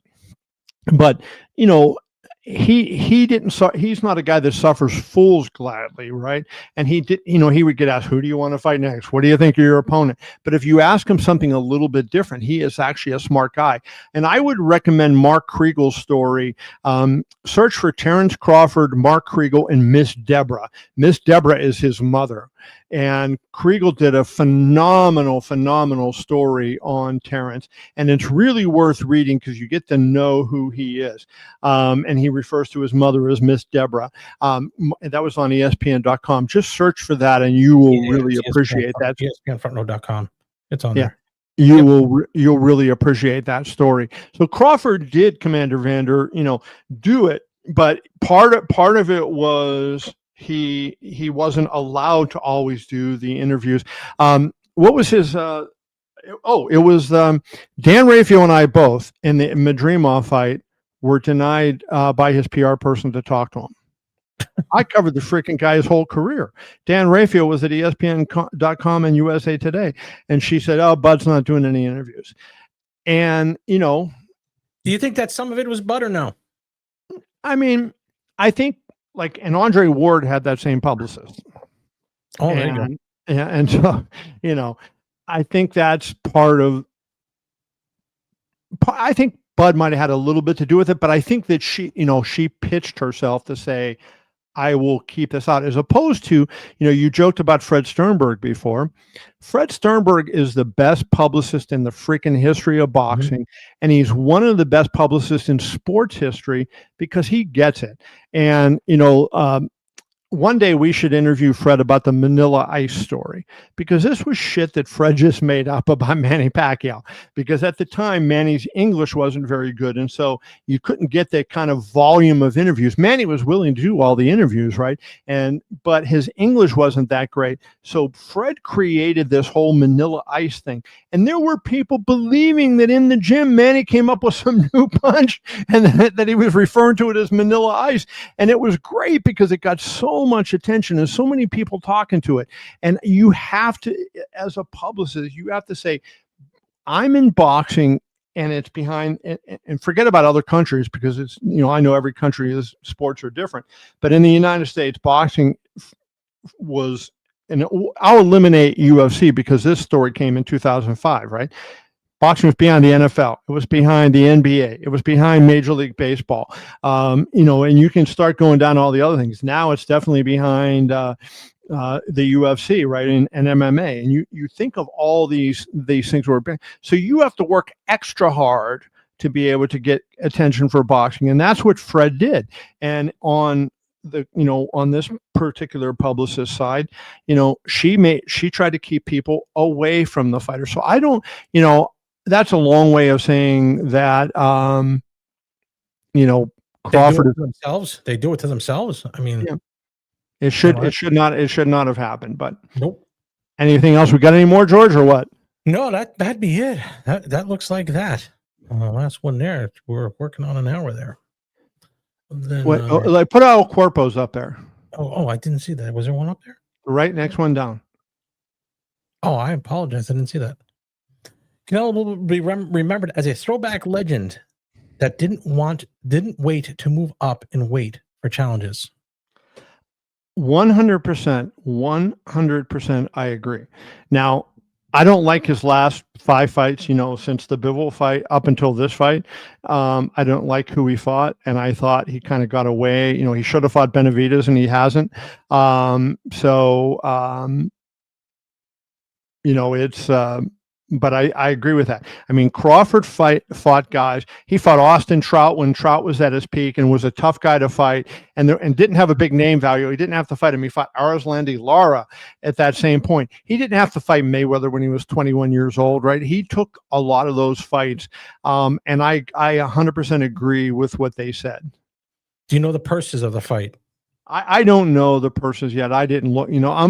But you know, he didn't. He's not a guy that suffers fools gladly, right? And he did. You know, he would get asked, "Who do you want to fight next? What do you think of your opponent?" But if you ask him something a little bit different, he is actually a smart guy. And I would recommend Mark Kriegel's story. Search for Terrence Crawford, Mark Kriegel, and Miss Deborah. Miss Deborah is his mother. And Kriegel did a phenomenal story on Terrence, and it's really worth reading because you get to know who he is. And he refers to his mother as Miss Deborah. That was on ESPN.com. Just search for that, and you will really appreciate that. ESPNfrontrow.com. It's on there. You'll really appreciate that story. So Crawford did, Commander Vander, you know, do it, but part of it was he wasn't allowed to always do the interviews. What was his it was Dan Rafael and I both in the Madrimov fight were denied by his PR person to talk to him. I covered the freaking guy's whole career. Dan Rafael was at ESPN.com and USA Today, and she said, "Oh, Bud's not doing any interviews." And you know, do you think that some of it was Bud or no? I mean, I think and Andre Ward had that same publicist. Oh, there you go. Yeah, and so you know, I think that's part of. I think Bud might have had a little bit to do with it, but I think that she pitched herself to say, I will keep this out, as opposed to, you know, you joked about Fred Sternberg before. Fred Sternberg is the best publicist in the freaking history of boxing. And he's one of the best publicists in sports history because he gets it. And, you know, one day we should interview Fred about the Manila Ice story, because this was shit that Fred just made up about Manny Pacquiao, because at the time Manny's English wasn't very good, and so you couldn't get that kind of volume of interviews. Manny was willing to do all the interviews, right? But his English wasn't that great. So Fred created this whole Manila Ice thing, and there were people believing that in the gym Manny came up with some new punch and that he was referring to it as Manila Ice. And it was great because it got so much attention and so many people talking to it. And you have to, as a publicist, you have to say, I'm in boxing and it's behind, and forget about other countries, because it's, you know, I know every country's sports are different, but in the United States, boxing was, and I'll eliminate UFC because this story came in 2005, right? Boxing was behind the NFL. It was behind the NBA. It was behind Major League Baseball. You know, and you can start going down all the other things. Now it's definitely behind the UFC, right, and MMA. And you think of all these things were big. So you have to work extra hard to be able to get attention for boxing, and that's what Fred did. And on this particular publicist side, you know, she tried to keep people away from the fighter. So I don't, you know, that's a long way of saying that, you know, Crawford they do it to themselves. I mean, yeah. It should not have happened. But nope. Anything else? We got any more, George, or what? No, that'd be it. That looks like that. Last one there. We're working on an hour there. Then, like put El Cuerpo's up there. Oh, I didn't see that. Was there one up there? Right next one down. Oh, I apologize. I didn't see that. Canelo will be remembered as a throwback legend that didn't wait to move up in weight for challenges. 100%, I agree. Now, I don't like his last 5 fights, you know, since the Bivol fight up until this fight. I don't like who he fought, and I thought he kind of got away. You know, he should have fought Benavidez, and he hasn't. You know, it's But I agree with that. I mean, Crawford fought guys. He fought Austin Trout when Trout was at his peak and was a tough guy to fight, and didn't have a big name value. He didn't have to fight him. He fought Arslandy Lara at that same point. He didn't have to fight Mayweather when he was 21 years old, right? He took a lot of those fights, and I 100% agree with what they said. Do you know the purses of the fight? I don't know the purses yet. I didn't look,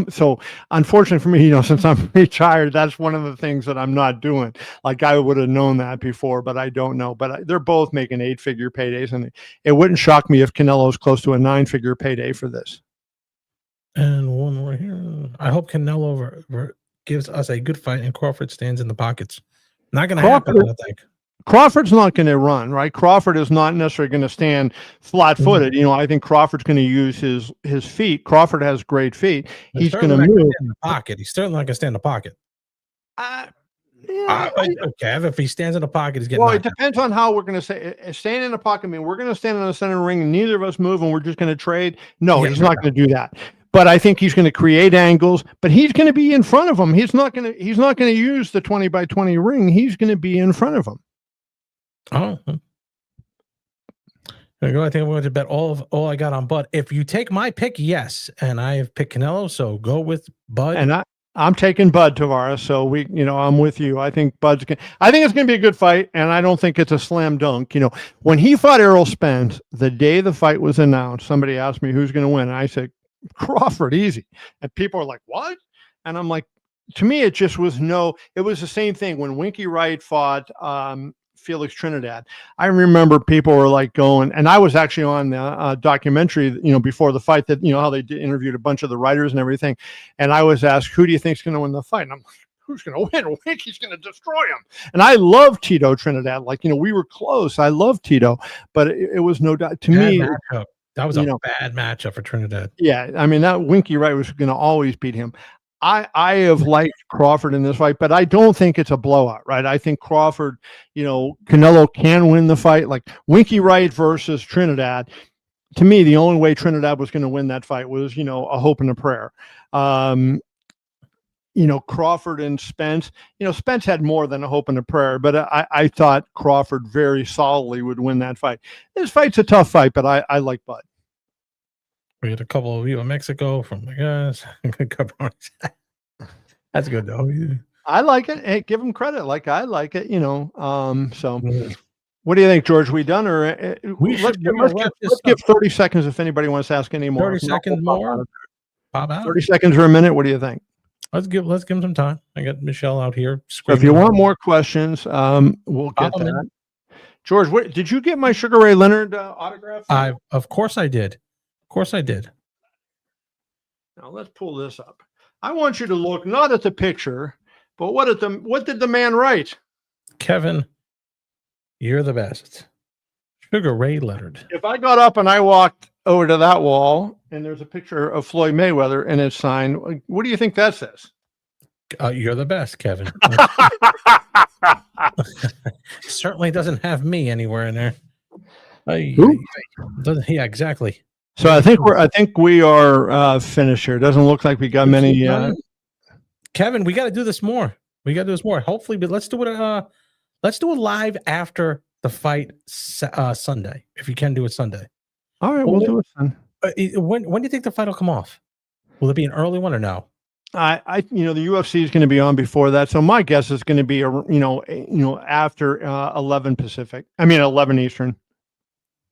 so unfortunately for me, since I'm retired, that's one of the things that I'm not doing. Like I would have known that before, but I don't know. But they're both making 8-figure paydays, and it wouldn't shock me if Canelo's close to a 9-figure payday for this. And one more here. I hope Canelo gives us a good fight and Crawford stands in the pockets. Not going to happen, I think. Crawford's not going to run, right? Crawford is not necessarily going to stand flat-footed. I think Crawford's going to use his feet. Crawford has great feet. He's going to move in the pocket. He's certainly not going to stand in the pocket. Kev, if he stands in the pocket, he's getting. Well, it depends on how we're going to say stand in the pocket. I mean, we're going to stand in the center of the ring, and neither of us move, and we're just going to trade. No, he's not going to do that. But I think he's going to create angles. But he's going to be in front of him. He's not going to use the 20-by-20 ring. He's going to be in front of him. Oh, there you go. I think I'm going to bet all I got on Bud. If you take my pick, yes, and I have picked Canelo, so go with Bud. And I'm taking Bud Tavares, so I'm with you. I think I think it's going to be a good fight, and I don't think it's a slam dunk. When he fought Errol Spence, the day the fight was announced, somebody asked me who's going to win, and I said Crawford, easy, and people are like, what? And I'm like, to me, it just was it was the same thing when Winky Wright fought Felix Trinidad. I remember people were like going, and I was actually on the documentary, before the fight that, how they interviewed a bunch of the writers and everything. And I was asked, who do you think's going to win the fight? And I'm like, who's going to win? Winky's going to destroy him. And I love Tito Trinidad. Like, we were close. I love Tito, but it was no doubt to me. Matchup. That was a bad matchup for Trinidad. Yeah. I mean, that Winky Wright was going to always beat him. I have liked Crawford in this fight, but I don't think it's a blowout, right? I think Crawford, Canelo can win the fight. Like Winky Wright versus Trinidad. To me, the only way Trinidad was going to win that fight was, a hope and a prayer. Crawford and Spence, Spence had more than a hope and a prayer, but I thought Crawford very solidly would win that fight. This fight's a tough fight, but I like Bud. We had a couple of you in Mexico from the guys. That's good though. I like it. Hey, give him credit. Like I like it, So what do you think, George? We done or let's give 30 seconds if anybody wants to ask any more. 30 seconds more. Pop out. 30 seconds or a minute. What do you think? Let's give him some time. I got Michelle out here. So if you want more questions, we'll get that. George, did you get my Sugar Ray Leonard autograph? Of course I did. Of course I did. Now let's pull this up. I want you to look not at the picture, but what did the man write? Kevin, you're the best. Sugar Ray Leonard. If I got up and I walked over to that wall and there's a picture of Floyd Mayweather and it's signed, what do you think that says? You're the best, Kevin. Certainly doesn't have me anywhere in there. Yeah, exactly. So I think we are finished here. It doesn't look like we got many. Kevin, we got to do this more. Hopefully, but let's do it. Let's do it live after the fight Sunday, if you can do it Sunday. All right, we'll do it Sunday. When do you think the fight will come off? Will it be an early one or no? The UFC is going to be on before that, so my guess is going to be after 11 Pacific. I mean 11 Eastern.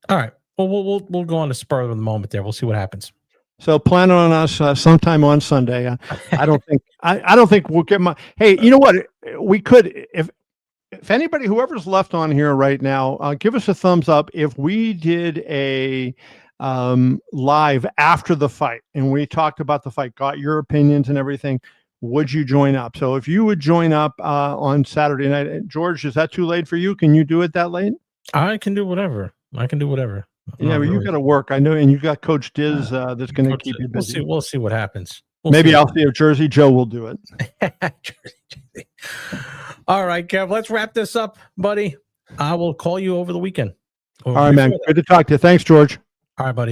All right. Well, we'll go on the spur of the moment there. We'll see what happens. So plan on us sometime on Sunday. I don't think we'll get my. Hey, you know what? We could if anybody, whoever's left on here right now, give us a thumbs up if we did a live after the fight and we talked about the fight, got your opinions and everything. Would you join up? So if you would join up on Saturday night, George, is that too late for you? Can you do it that late? I can do whatever. Yeah, but you got to work. I know, and you got Coach Diz that's going to keep you busy. We'll see what happens. Maybe I'll see if Jersey Joe will do it. Jersey. All right, Kev, let's wrap this up, buddy. I will call you over the weekend. All right, man. Good to talk to you. Thanks, George. All right, buddy.